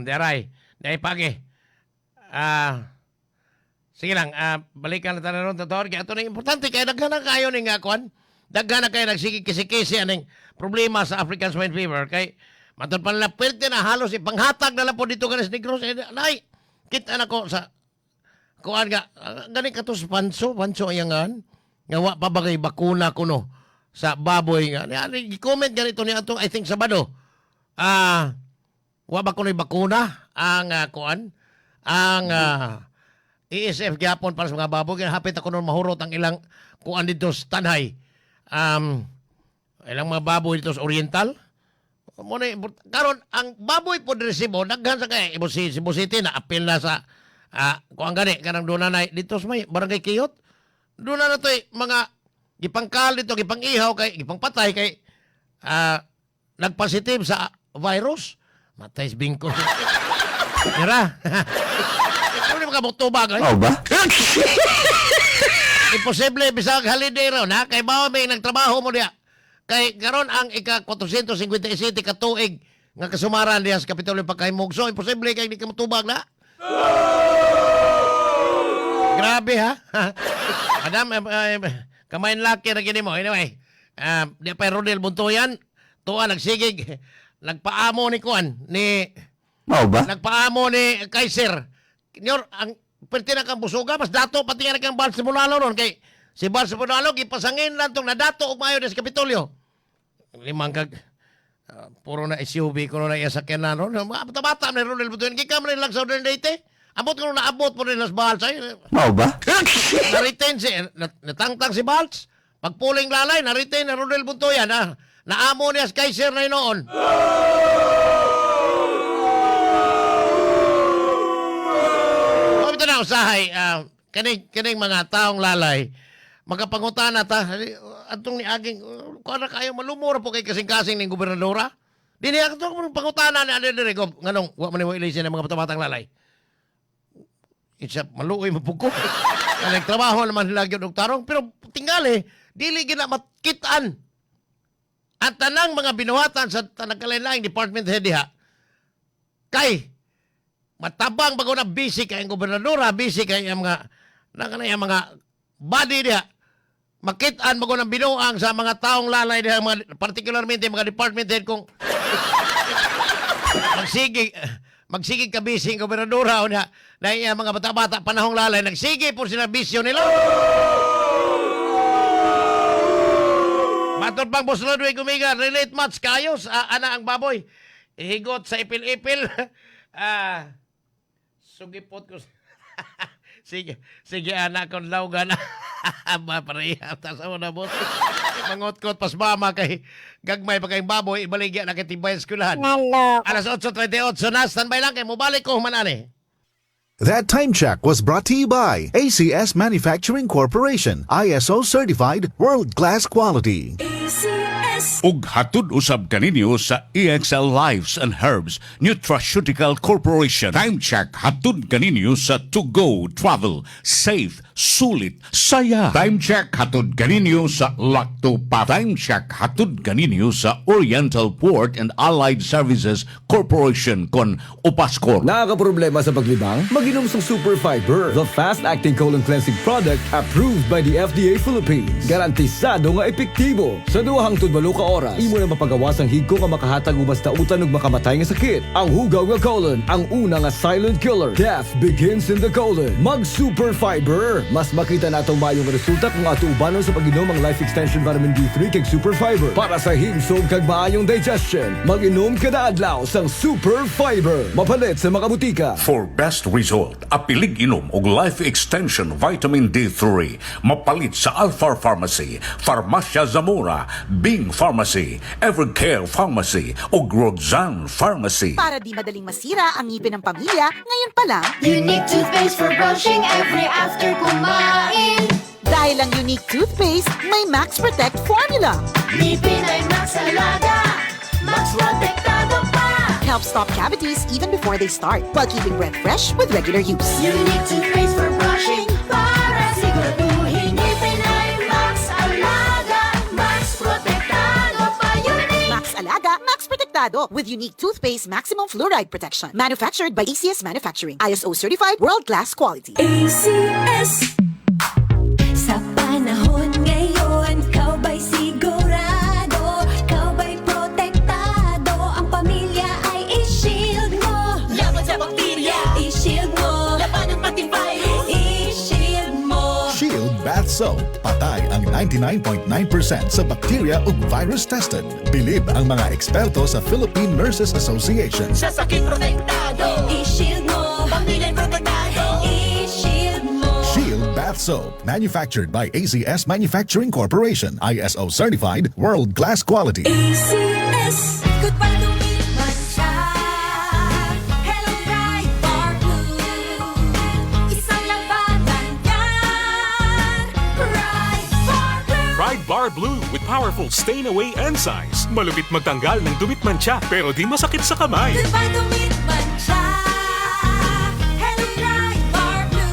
Deray. Dahil pagi. Sige lang. Balikan na tayo ron. Kaya ito na importante. Kaya daghan na kayo ni nga, Kwan. Daghan na kayo nagsikikisi-kisi anong problema sa African Swine Fever. Kaya matod pa nila pwerte na halos ipanghatag na lang po dito ka na Negros. Nay, kita na ko sa kuan nga. Gani ka to sa panso ayangan. Nga wa pa bagay bakuna kuno sa baboy nga. I-comment ganito niya itong I think Sabado. Wa ba kuno'y bakuna ang kuan ang ESF gyapon para sa mga baboy. Kaya hapit ako nun mahurot ang ilang kuan dito sa Tanhay. Ilang mga baboy dito sa Oriental. Karon ang baboy po resibo daghan sa kay Cebu City na apil na sa kuan gani kanang dunanay dito sa may Barangay Kiyot. Doon na to'y mga gipangkal dito, gipangihaw, kay gipangpatay, kay nagpositive sa virus. Matay si Bingko. Tira. Ano mga butubag? Oh ba? Imposible, bisag holiday raw na, kay bawa may nagtrabaho mo diya. Kay karon ang ika-457 katuig nga kasumaran diya sa Kapitolyo pagkahimog. So, imposible kay di ka matubag na. Grabe ha. Madam, kamain laki na gini mo. Anyway, di pa Rodel Buntoyan, tuwa nagsigig, nagpaamo ni Kuan, ni... Mau ba? Nagpaamo ni Kaiser. Nyor, ang pwerte na kang busuga, mas dato, pati nga na kang Balz Tribunalok ron. Kay si Balz Tribunalok, ipasangin lang itong nadato o mayo sa Kapitolyo. Limang kag... puro na SUV, ko na isakyan na ron. Mga bata-bata na Rodel Buntoyan, kika man lang sa Rodel Date. Abot ko na abot po rin nas Balz. Mau ba? Na-retain si, natangtang si Balz. Pagpuling lalay, na-retain na Rodel Buntoyan. Naamo niya sa Kaiser na noon. Ito na usahay, kaning mga taong lalay, magapangutan na ta, atong ni aging, kung na kayo malumura po kay kasing-kasing ng gobernadora. Di niya itong pangutanan na Adelerigo, nganong, wak maniwilisin ng mga batabatang lalay. Isa maluoy mapuko. Nagtrabaho naman nila gyud og tarong pero tingali dili gina matkitaan. At tanang mga binuhatan sa tanagkalain-laing department head diha. Kay matabang bago na busy kay ang gobernadora, busy kay ang mga mga body diha. Makitaan bago na binuang sa mga taong lalay diha, mga particularmente mga department head kung magsigig ka busy ang gobernadora o na mga bata-bata panahong lalay, nagsige po sila bisyo nila. Matod pang Boss Rodway Gumiga, relate match kayo sa ana ang baboy. Ihigot sa ipil-ipil. Sugipot ko. Sige anak kong lawgan. Mapareha. Tasa mo na, boss. Mangot-kot pas mama kay gagmay pa kayong baboy, ibaligya na kitibay sa skulahan. Alas 8:38 na, standby lang kay mubalik ko manani. That time check was brought to you by ACS Manufacturing Corporation, ISO certified, world-class quality. ACS Ug hatod usab kaninyo sa EXL Lives and Herbs Nutraceutical Corporation. Time check hatod kaninyo sa To Go Travel. Safe, sulit, saya. Time check hatod kaninyo sa Lacto Pa. Time check hatod kaninyo sa Oriental Port and Allied Services Corporation kon Upascor. Nakakaproblema sa paglibang? Mag-inom sa Super Fiber, the fast-acting colon cleansing product approved by the FDA Philippines. Garantisado nga epektibo. Sa 2 hangtod 8 ka oras, imo na mapagawas ang higko nga makahatag og basta utan ug makamatay nga sakit. Ang hugaw nga colon, ang una nga silent killer. Death begins in the colon. Mag Super Fiber. Mas makita natong mayong resulta kung ato ubanon sa pag-inom ang Life Extension Vitamin D3 kag Super Fiber. Para sa himsog kag maayong digestion, mag-inom kada adlaw sang Super Fiber. Mapalit sa mga butika. For best result, apilig inom og Life Extension Vitamin D3. Mapalit sa Alpha Pharmacy, Farmacia Zamora, Bing Pharmacy, Evercare Pharmacy ug Roxanne Pharmacy. Para di madaling masira ang ngipin ng pamilya, ngayon pa lang, Unique toothpaste for brushing every after kumain. dahil ang Unique toothpaste may Max Protect formula. Ngipin ay Max Alaga, Max Protektado pa. Helps stop cavities even before they start, while keeping breath fresh with regular use. Unique toothpaste for brushing para siguraduhin ngipin ay Max Alaga, Max Protektado pa. Unique Max Alaga, Max Protectado with Unique toothpaste maximum fluoride protection. Manufactured by ACS Manufacturing. ISO certified world-class quality. ACS. Sa panahon ngayon, kau ba'y sigurado? Kau ba'y protektado? Ang pamilya ay i-shield mo. Laban sa bakterya, i-shield mo. Laban ng pating virus, i-shield mo. Shield Bath Soap. Patay ang 99.9% sa bacteria ug virus tested. Bilib ang mga eksperto sa Philippine Nurses Association. Sa sakit protektado, i-shield mo. Pamilya'y protektado, i-shield mo. Shield Bath Soap. Manufactured by ACS Manufacturing Corporation. ISO certified world-class quality. ACS. Good para lumipas siya. Hello, Pride Bar Blue. Isang labanan yan. Pride Bar Blue. Pride Bar Blue with powerful stain-away enzymes. Malupit magtanggal ng dumit mancha pero di masakit sa kamay. Good para lumipas siya. Hello, Pride Bar Blue.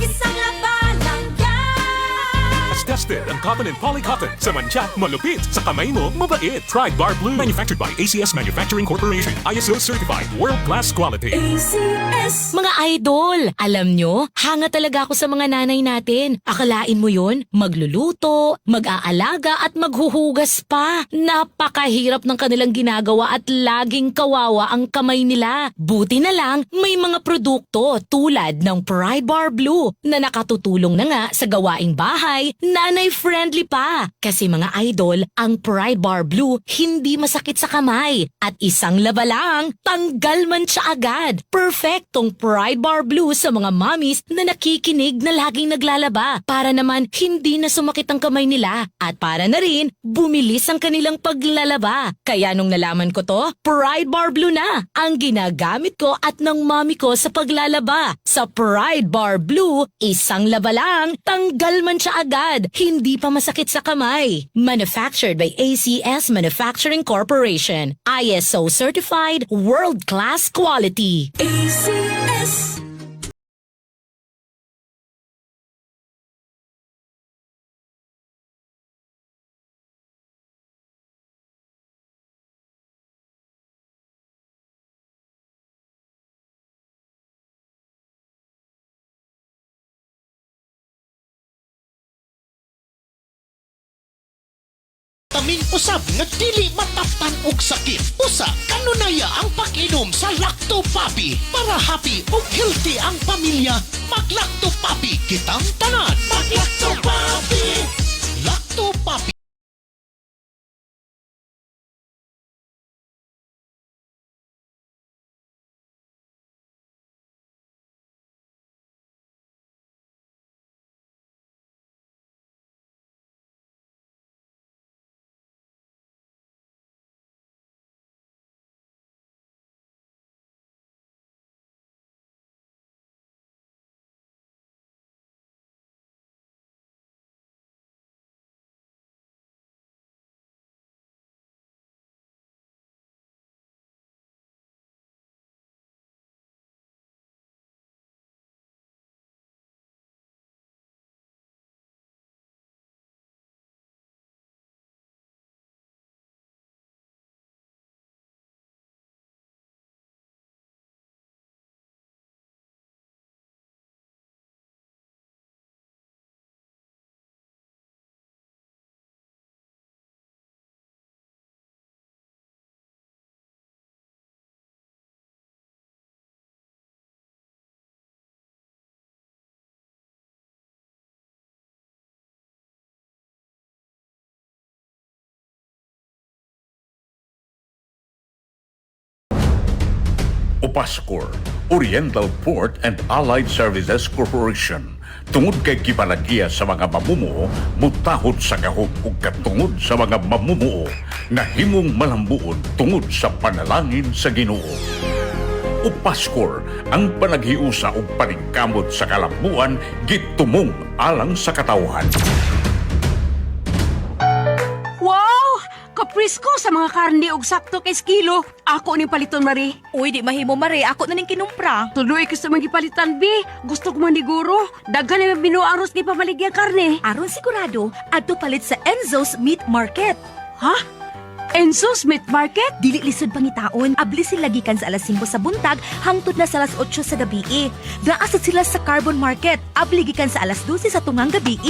Isang labanan yan. As tested ang cotton and polycotton. Sa mancha, malupit. Sa kamay mo, mabait. Pride Bar Blue. Manufactured by ACS Manufacturing Corporation. ISO certified world-class quality. ACS. Mga idol, alam nyo, hanga talaga ako sa mga nanay natin. Akalain mo yun, magluluto, mag-aalaga at maghuhugas pa. Napakahirap ng kanilang ginagawa at laging kawawa ang kamay nila. Buti na lang, may mga produkto tulad ng Pride Bar Blue na nakatutulong na nga sa gawaing bahay, nanay-friendly pa. Kasi mga idol, ang Pride Bar Blue hindi masakit sa kamay. At isang laba lang, tanggal man siya agad. Perfectong Pride Bar Blue sa mga mommies na nakikinig na laging naglalaba. Para naman hindi na sumakit ang kamay nila. At para na rin, bumilis ang kanilang paglalaba. Kaya nung nalaman ko to, Pride Bar Blue na ang ginagamit ko at ng mommy ko sa paglalaba. Sa Pride Bar Blue, isang laba lang, tanggal man siya agad. Hindi pa masakit sa kamay. Manufactured by ACS Manufacturing Corporation. ISO certified world-class quality. ACS. Taming usab nga dili mataptan og sakit. Usa, kanunaya ang pag-inom sa Lacto Papi para happy ug healthy ang pamilya. Mag Lacto Papi kitang tanan. Mag Lacto Papi. Lacto Papi. Upascor, Oriental Port and Allied Services Corporation. Tungod kay gipalagiya sa mga mamumuo, mutahod sa gahom ug katungod sa mga mamumuo nga himong malambuon tungod sa panalangin sa Ginoo. Upascor, ang panaghiusa ug paningkamot sa kalambuan gitumong alang sa katawhan. Wow! Kaprisko sa mga karne ug sakto kay kilo. Ako ni paliton, Mari. Uy, di mahimo, Mare. Ako na ning kinumpra. Tuloy ko sa mga palitan, B. Gusto ko maniguro. Daghan na yung binuang ni pamaligyan karne. Aron sigurado, adto palit sa Enzo's Meat Market. Ha? Enzo's Meat Market? Dili lisod pangitaon. Abli sila gikan sa alas 5 sa buntag hangtod na sa alas 8 sa gabi. Naasad sila sa Carbon Market. Abli gikan sa alas 12 sa tungang gabi.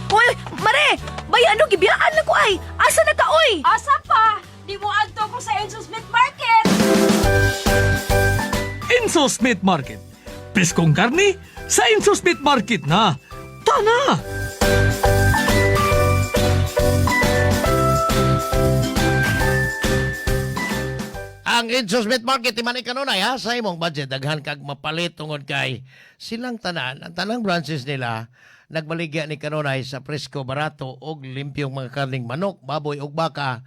Uy, Mare! Bayan ano gibiyaan na ko ay! Asa na ka, oy? Asa pa? Di mo adto ko sa Enzo's Meat Market. Enzo's Meat Market. Preskong karni sa Enzo's Meat Market na. Tana! Ang Enzo's Meat Market, iman ikanunay ha, sa imong budget, daghan kag mapalit tungod kay silang tanan, ang tanang branches nila, nagbaligya ni kanunay sa presko, barato og limpyong mga karning manok, baboy ug baka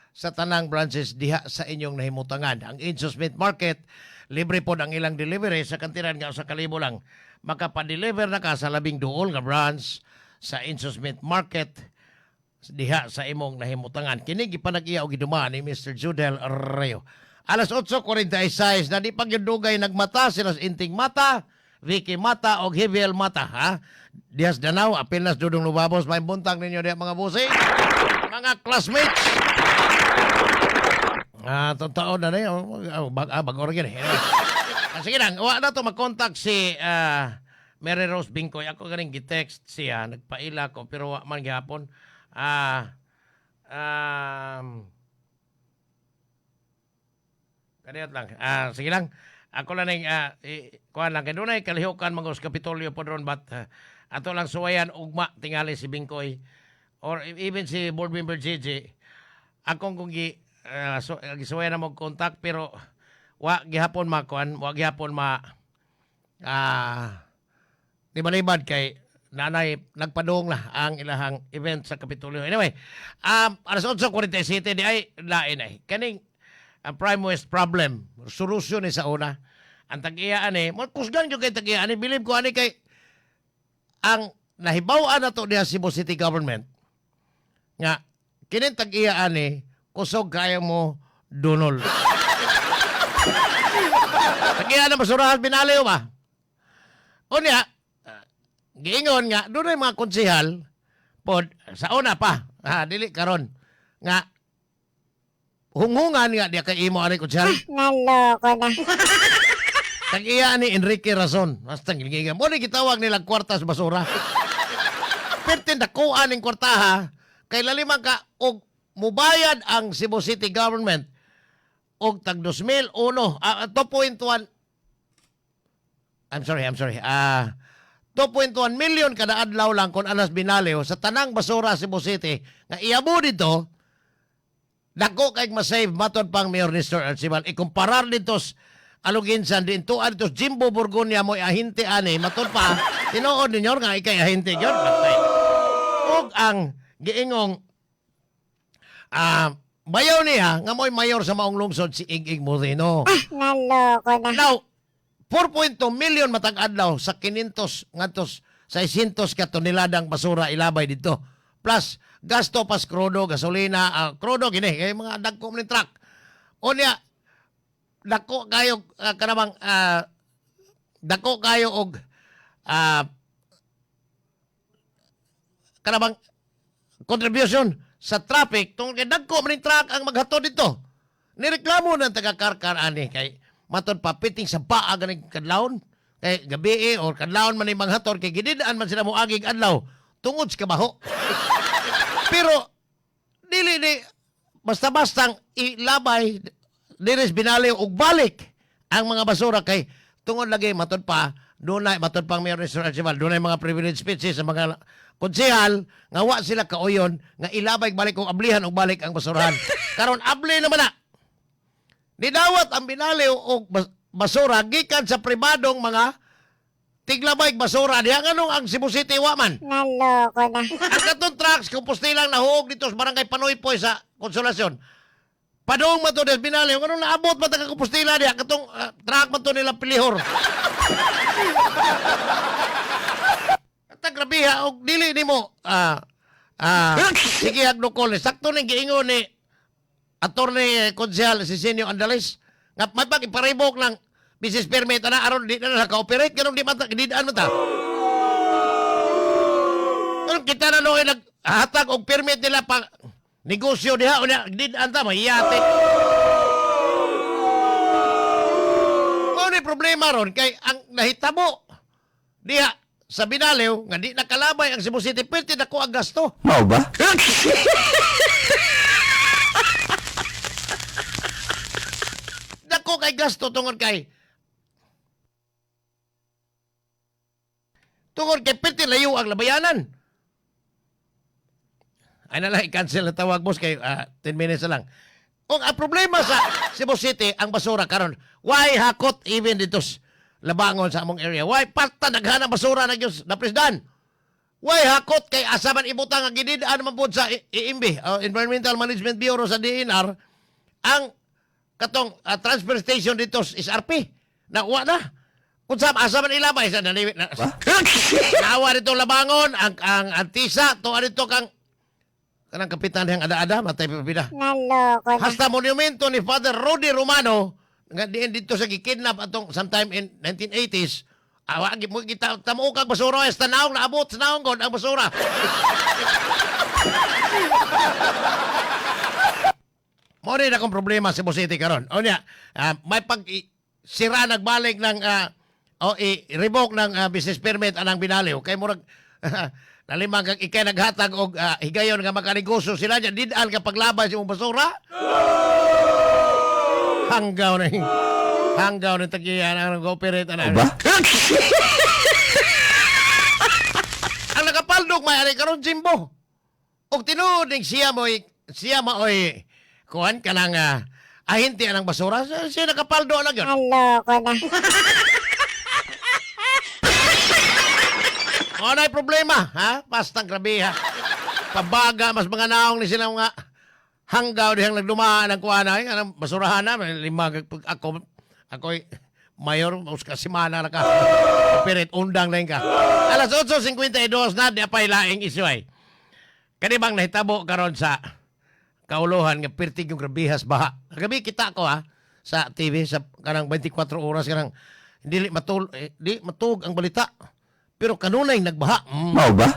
sa tanang branches diha sa inyong nahimutangan. Ang Enzo's Meat Market, libre po ang ilang delivery sa kantiran nga sa kalibo lang. Makapadeliver na ka sa 12 nga branch sa Enzo's Meat Market diha sa imong nahimutangan. Kini gipanag-iya og gidumaan ni Mr. Judel Reo. Alas 8:46 na di pagyudugay nagmata sila Inting Mata, Vicky Mata o Hiviel Mata, ha? Dias Danau, apil nas Dudong Lubabos, may buntang ninyo diya mga busi, mga classmates. Totoo na yun, bag-organ eh. Sige lang, wala na ito mag-contact si Mary Rose Bingkoy. Ako galing gitext siya, nagpaila ko, pero wala man gihapon. Kaniyat lang. Sige lang. Ako lang kuhan lang. Kaya doon ay kalihukan mga Kapitolyo po doon. But ato lang suwayan ugma tingali si Bingkoy. Or even si board member JJ. Akong kung gisuwayan na mag-contact. Pero wag gihapon makuhan. Wag gihapon di malibad kay nanay nagpadong na ang ilahang event sa Kapitolyo. Anyway, alas 8:47 di ay lain ay. Kaning ang Prime West problem, solusyon ni sa una. Ang tag-iyaan kusgan yung kay tag-iyaan bilib ko kay ang nahibawaan na to niya Cebu City Government nga, kinin tag-iyaan kusog kaya mo dunol. Tag-iyaan na basurahan binaliw ba? O niya, giingon nga, doon ay mga konsihal, pod, sa una pa, dili karon nga, hunghungan nga diya kay imo ani konsihal. Naloko na. Tag-iya ni Enrique Razon. Basta gilingigan. Mo ni gitawag nilang kwartas basura. Pertin dako aning kwartaha kay lalimang ka og mubayad ang Cebu City Government og tag 2001 2.1 I'm sorry 2.1 million kada adlaw lang kung anas binaliw sa tanang basura Cebu City nga iyabo dito dako kay masave matod pang Mayor Nestor Arcibal ikumparar dito aluginsan din to adto Jimbo Burgonia mo ahinte ani matod pa tinuod ninyo nga ikay ahinte gyud patay ug ang giingong bayaw niya nga mo'y mayor sa maong lungsod si Igig Moreno. Naloko na. Now 4.2 million matag adlaw sa 500 ngadtos 600 ka toneladang basura ilabay dito plus gasto pas krudo, gasolina, krudo gini, kay mga dagko man truck. O niya, dako kayo kanamang dako kayo og kanamang contribution sa traffic tungkol kay dagko man truck ang maghatod dito. Nireklamo ng taga-karkar ani kay matod pa piting sa paa ganing kadlawon kay gabi or kadlawon man imong hatod kay gididaan man sila mo agig adlaw tungod sa kabaho. Pero dili basta-bastang ilabay diris binali og balik ang mga basura kay tungod lagi matod pa dunay matod pang Mayor Nestor Arcibal dunay mga privileged species sa mga konsehal nga wa sila kauyon nga ilabay balik og ablihan og balik ang basurahan. Karon abli naman na. Nidawat ang binali og basura gikan sa pribadong mga tiglabayg basura diha nganong ang Cebu City wa man. Naloko na. Ang katong trucks kompostilang nahuog dito sa barangay Panoypoy sa Konsolasyon. Padung man to des Binaliw nganong naabot man taga kompostila diha katong truck man to nila Pilihor. Grabiha og dili nimo sige agnokol sakto ning giingon ni Attorney Konsehal Sisenio Andales nga may pag iparibok ng business permit ana aron di na naka-operate ganun di man ta gididaan mo ta. Ganun kita na noy naghatag og permit nila pang negosyo diha unya gididaan ta mahiyate. Ano problema ron kay ang nahitabo diha sa Binaliw, nga di nakalabay ang Cebu City, pwede na ko ang gasto. Mao ba? Dako kay gasto tungod kay pwede layo ang labayanan. Ay nalang, i-cancel na tawag, boss, kay 10 minutes na lang. Kung ang problema sa Cebu City, ang basura karon, why hakot even dito labangon sa among area? Why parta naghanap basura na Diyos na presdan? Why hakot kay asaman ibutang ang gididaan man po sa IMB, Environmental Management Bureau sa DNR, ang katong transfer station dito sa SRP. Nawa na. Kung saan asaman ilabay sa nawa dito labangon, ang antisa, to dito kang kanang kapitan yang ada-ada, matay pipida. Naloko na. Hasta monumento ni Father Rudy Romano, nga diin dito sa gikidnap atong sometime in 1980s, awagi mo kita tamo kag basura es tanaw na abot sa naong god ang basura. Mo rin akong problema sa Cebu City karon. O niya, may pag sira nagbalik ng i-revoke ng business permit anang Binaliw kay murag nalimang kag ikay naghatag og higayon nga makanegosyo sila diyan didaan ka paglabay sa imong basura. Hanggaw na tagiyan ang nag-operate na. Ang nakapaldog may ari karon Jimbo. Og tinuod ning siya maoy kuan kanang ahinti anang basura. Siya nakapaldo lang yun. Naloko na. Anay problema, ha? Pastang grabe, ha? Pabaga, mas mga naong ni sila mga hanggaw dihang nagdumaan ng kuana ay anang basurahan na lima ako'y mayor uska simana na ka operate undang na ka alas 8:52 na di apay laing isyu ay kanibang nahitabo karon sa kauluhan nga pertig yung grabihas baha gabi kita ko ha sa TV sa kanang 24 oras kanang dili matug ang balita pero kanunay nagbaha Mao ba?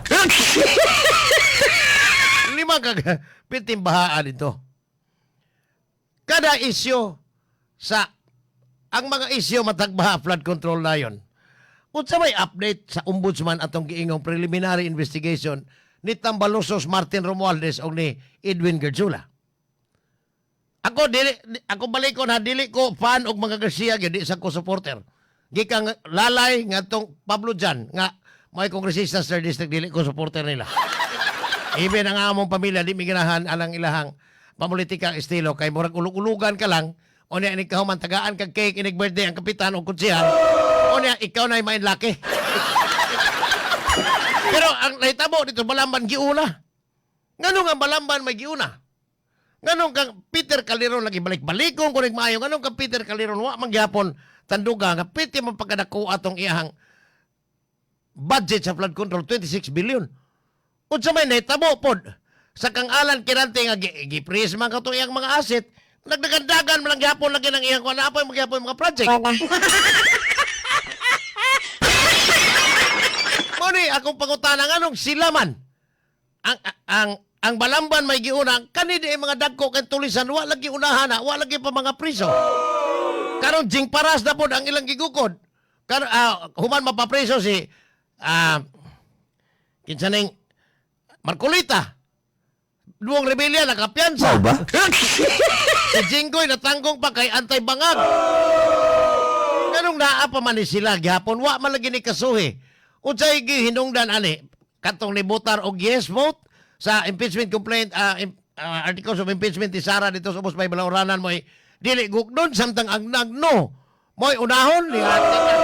Lima kag pitim bahaan dito. Kada isyo sa ang mga isyo matagbaha flood control na yon. Unsa may update sa ombudsman atong giingong preliminary investigation ni Tambalosos Martin Romualdez o ni Edwin Gerjula. Ako balik ko na dili ko fan og mga Garcia gyud di sa ko supporter. Gikang lalay nga tong Pablo Jan nga may kongresista sa district dili ko supporter nila. Even ang among pamilya di miginahan alang ilahang pamulitikang estilo kay murag ulug-ulugan ka lang o niya ikaw man tagaan kag cake inig birthday ang kapitan o kunsihan o niya ikaw na main laki. Pero ang nahitabo dito Balamban giuna. Nganong ang Balamban may giuna? Nganong kang Peter Calderon lagi balik-balikon kunig maayo nganong kang Peter Calderon wa man gyapon tanduga nga piti man pagkadako atong iyahang budget sa flood control 26 billion. Unsa may nahitabo pod sa kang Alan Kirante nga gi-freeze man katong iyang mga asset, nagdagandagan man lang gyapon lagi nang iyang kuan apoy magyapon mga project. Muni akong pangutana nganong sila man ang Balamban may giuna kani di mga dagko kay tulisan wa lagi unahan wa lagi pa mga priso. Karon jing paras na pod ang ilang gigukod. Human mapapreso si kinsa ning Marcolita. Duwang rebelya nakapiansa. Ba? Si Jinggoy natanggong pa kay antay-bangag. Ganong naa pa man ni sila gihapon wa man lagi ni kasuhi. Unsay gihinungdan ani katong libutar og yes vote sa impeachment complaint articles of impeachment ni Sara dito sa Ubos Bay Balauranan mo dili gugdon samtang ang nagno Mo'y unahon, lihatin ka.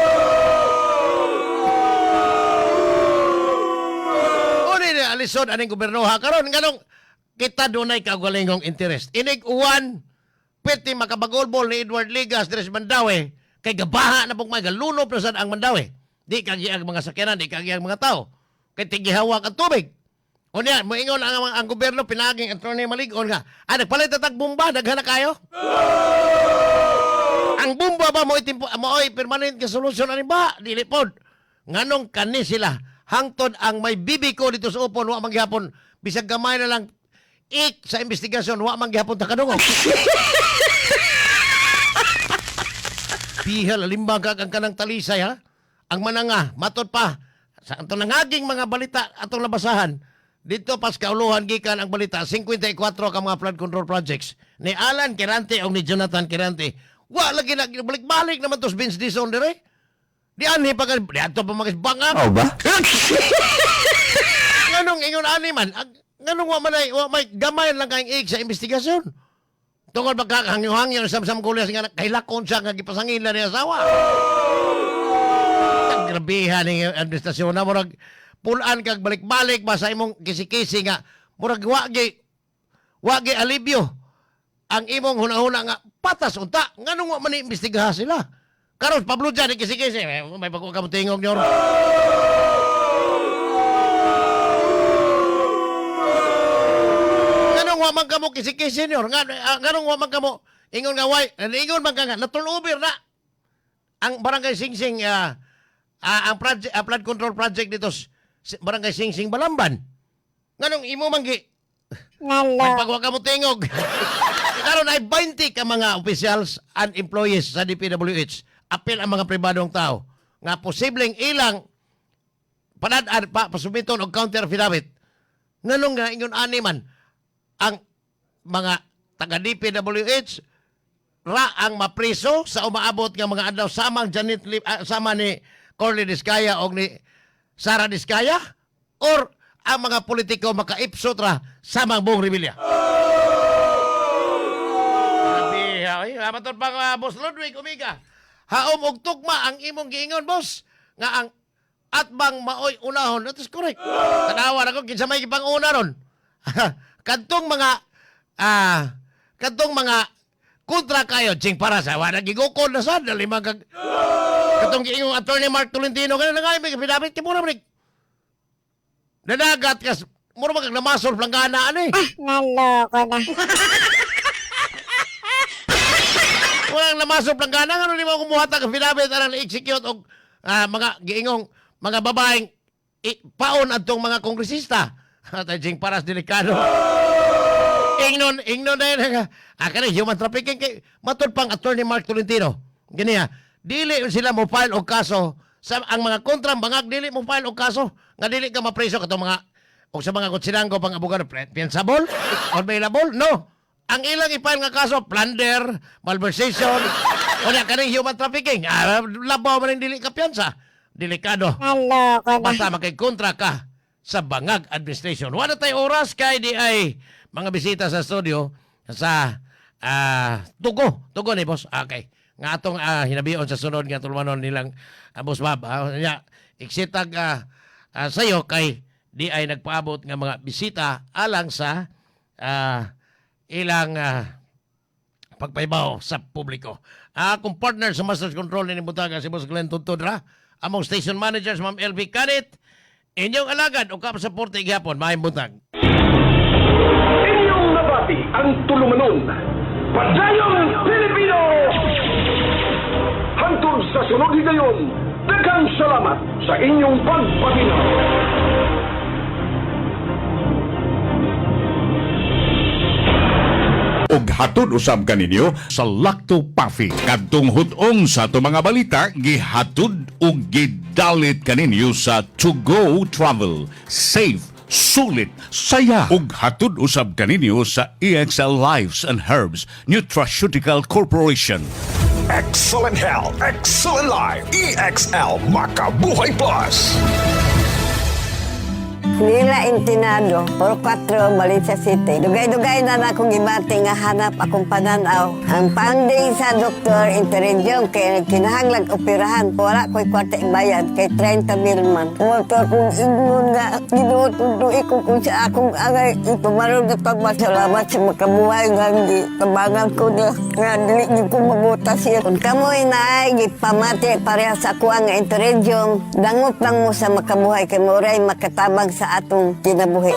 Uni ni alisod aning gobernoha karon nganong kita dunay kaugalingong interest. Inig uwan, pwede makabagolbol ni Edward Ligas Dres Mandawi, kay gabaha na pong may galunop na sad ang Mandawi. Di kagi ang mga sakyanan, di kagi ang mga tao. Kay tigihawak ang tubig. Unya, moingon ang gobyerno pinaging Attorney Maligon nga. Nagpalit na tagbomba, daghan na kayo. Ang bomba ba mo mo'y permanent ka solusyon ani ba? Dili pod. Nganong kani sila hangtod ang may bibi ko dito sa upon wa manggihapon bisag gamay na lang sa investigasyon wa manggihapon ta kadungog. Pihal limbang kag ang kanang talisay ha. Ang mananga matod pa sa atong nangaging mga balita atong nabasahan dito pas kauluhan gikan ang balita 54 ka mga flood control projects ni Alan Quirante o ni Jonathan Quirante. Wa lagi na balik-balik naman tos Vince Dizon dire. Di anhi pa kan di ato pa magisbangag. Oh ba? Nganong ingon ani man, nganong wa may gamay lang kaing ig sa investigasyon. Tungod magkakahangyo-hangyo sa samsam kulyas nga kailakon siya nga gipasangin na ni asawa. Grabihan ng administrasyon na murag pulaan kag balik-balik ba sa imong kisi-kisi nga murag wagi alibyo ang imong hunahuna nga patas unta nganong wa man iimbestigahan sila karon Pablo dyan kisi-kisi may pagkuha ka mo tingog nyor nganong wa man kamo kisi-kisi nyor nganong wa man kamo ingon nga way ingon man ka nga natuluber na ang barangay Singsing ang flood control project dito barangay Singsing Balamban. Nganong imo manggi? May pagwa ka mo tingog. Karon ay 20 ka mga officials and employees sa DPWH. Apil ang mga pribadong tao nga posibleng ilang panad-an pa pasumiton og counter affidavit. Nganong nga ingon ani man ang mga taga DPWH ra ang mapriso sa umaabot nga mga adlaw samang Janet sama ni Corley Diskaya o ni Sara Diskaya or ang mga politiko makaipsot ra samang buong Rebilla. Amatod pa Boss Ludwig Umiga. Haom og tugma ang imong giingon, boss, nga ang atbang maoy unahon. That is correct. Tanawa na ko kinsa may gipanguna ron. Kadtong mga kontra kayo, ching para sa wala gigukod na sad lima kag katong giingong Attorney Mark Tolentino kana nga may pinapit kay mura brik. Nanagat kas mura magag namasol planggana ani. Naloko na. Walang namasol planggana ngano di mo kumuhatag pinapit alang i-execute og mga giingong mga babaeng paon adtong mga kongresista. Atay ching paras delikado. Ingnon na yun. Kaya human trafficking kay matod pang Attorney Mark Tolentino. Ganiya, dili sila mo file og kaso sa ang mga kontrang bangag dili mo file og kaso nga dili ka mapreso katong mga og sa mga kutsinanggo pang abogado pensable or available no. Ang ilang i-file nga kaso plunder, malversation, o na kaning human trafficking. Labaw man dili ka piyansa. Delikado. Basta makay-kontra ka sa bangag administration. Wala tayo oras kay di ay mga bisita sa studio sa Tugo ni boss. Okay. Nga atong hinabiyon sa sunod nga tulmanon nilang Boss Bob. Iksitag sayo kay di ay nagpaabot nga mga bisita alang sa ilang pagpaibaw sa publiko. Akong partner sa Master Control ni Butaga si Boss Glenn Tuntudra, among station managers Ma'am LV Canit, inyong alagad o kapasaporte gihapon, Maayong Buntag. Inyong nabati ang tulumanon. Padayong Pilipino! Hantod sa sunod higayon, daghang salamat sa inyong pagpabinaw. Og hatod usab kaninyo sa Lacto Puffy. Kadtong hutong sa ato mga balita, gihatod og gidalit kaninyo sa To Go Travel. Safe, sulit, saya. Og hatod usab kaninyo sa EXL Lives and Herbs Nutraceutical Corporation. Excellent Health, Excellent Life, EXL Makabuhay Plus. Nila Intinado, Puro 4, Valencia City. Dugay-dugay na akong gibati nga hanap akong pananaw. Ang panding sa doktor, intervention, kay kinahanglag operahan. Wala ko'y kwarte bayad, kay 30,000 man. Motor kong ingon nga, ginutuloy ko kung sa akong angay. Ipumarong na pagmasalamat sa makabuhay nga hindi. Kabangan ko na nga dili niyo ko mabutas siya. Kung kamoy na ay gipamati pareha sa kuha nga intervention, dangot lang mo sa makabuhay kay moray makatabang sa atong kinabuhi.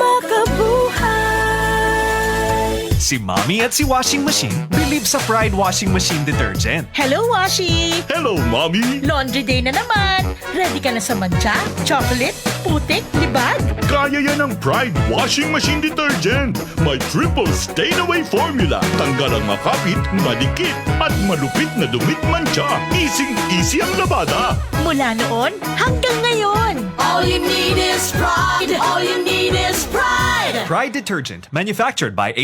Si Mommy at si Washing Machine believe sa Pride Washing Machine Detergent. Hello, Washi! Hello, Mommy! Laundry day na naman! Ready ka na sa mancha, chocolate, putik, libag? Kaya yan ang Pride Washing Machine Detergent. May triple stain-away formula. Tanggal ang makapit, madikit, at malupit na dumit mancha. Easy ang labada. Mula noon hanggang ngayon. All you need is pride. All you need is pride. Pride Detergent, manufactured by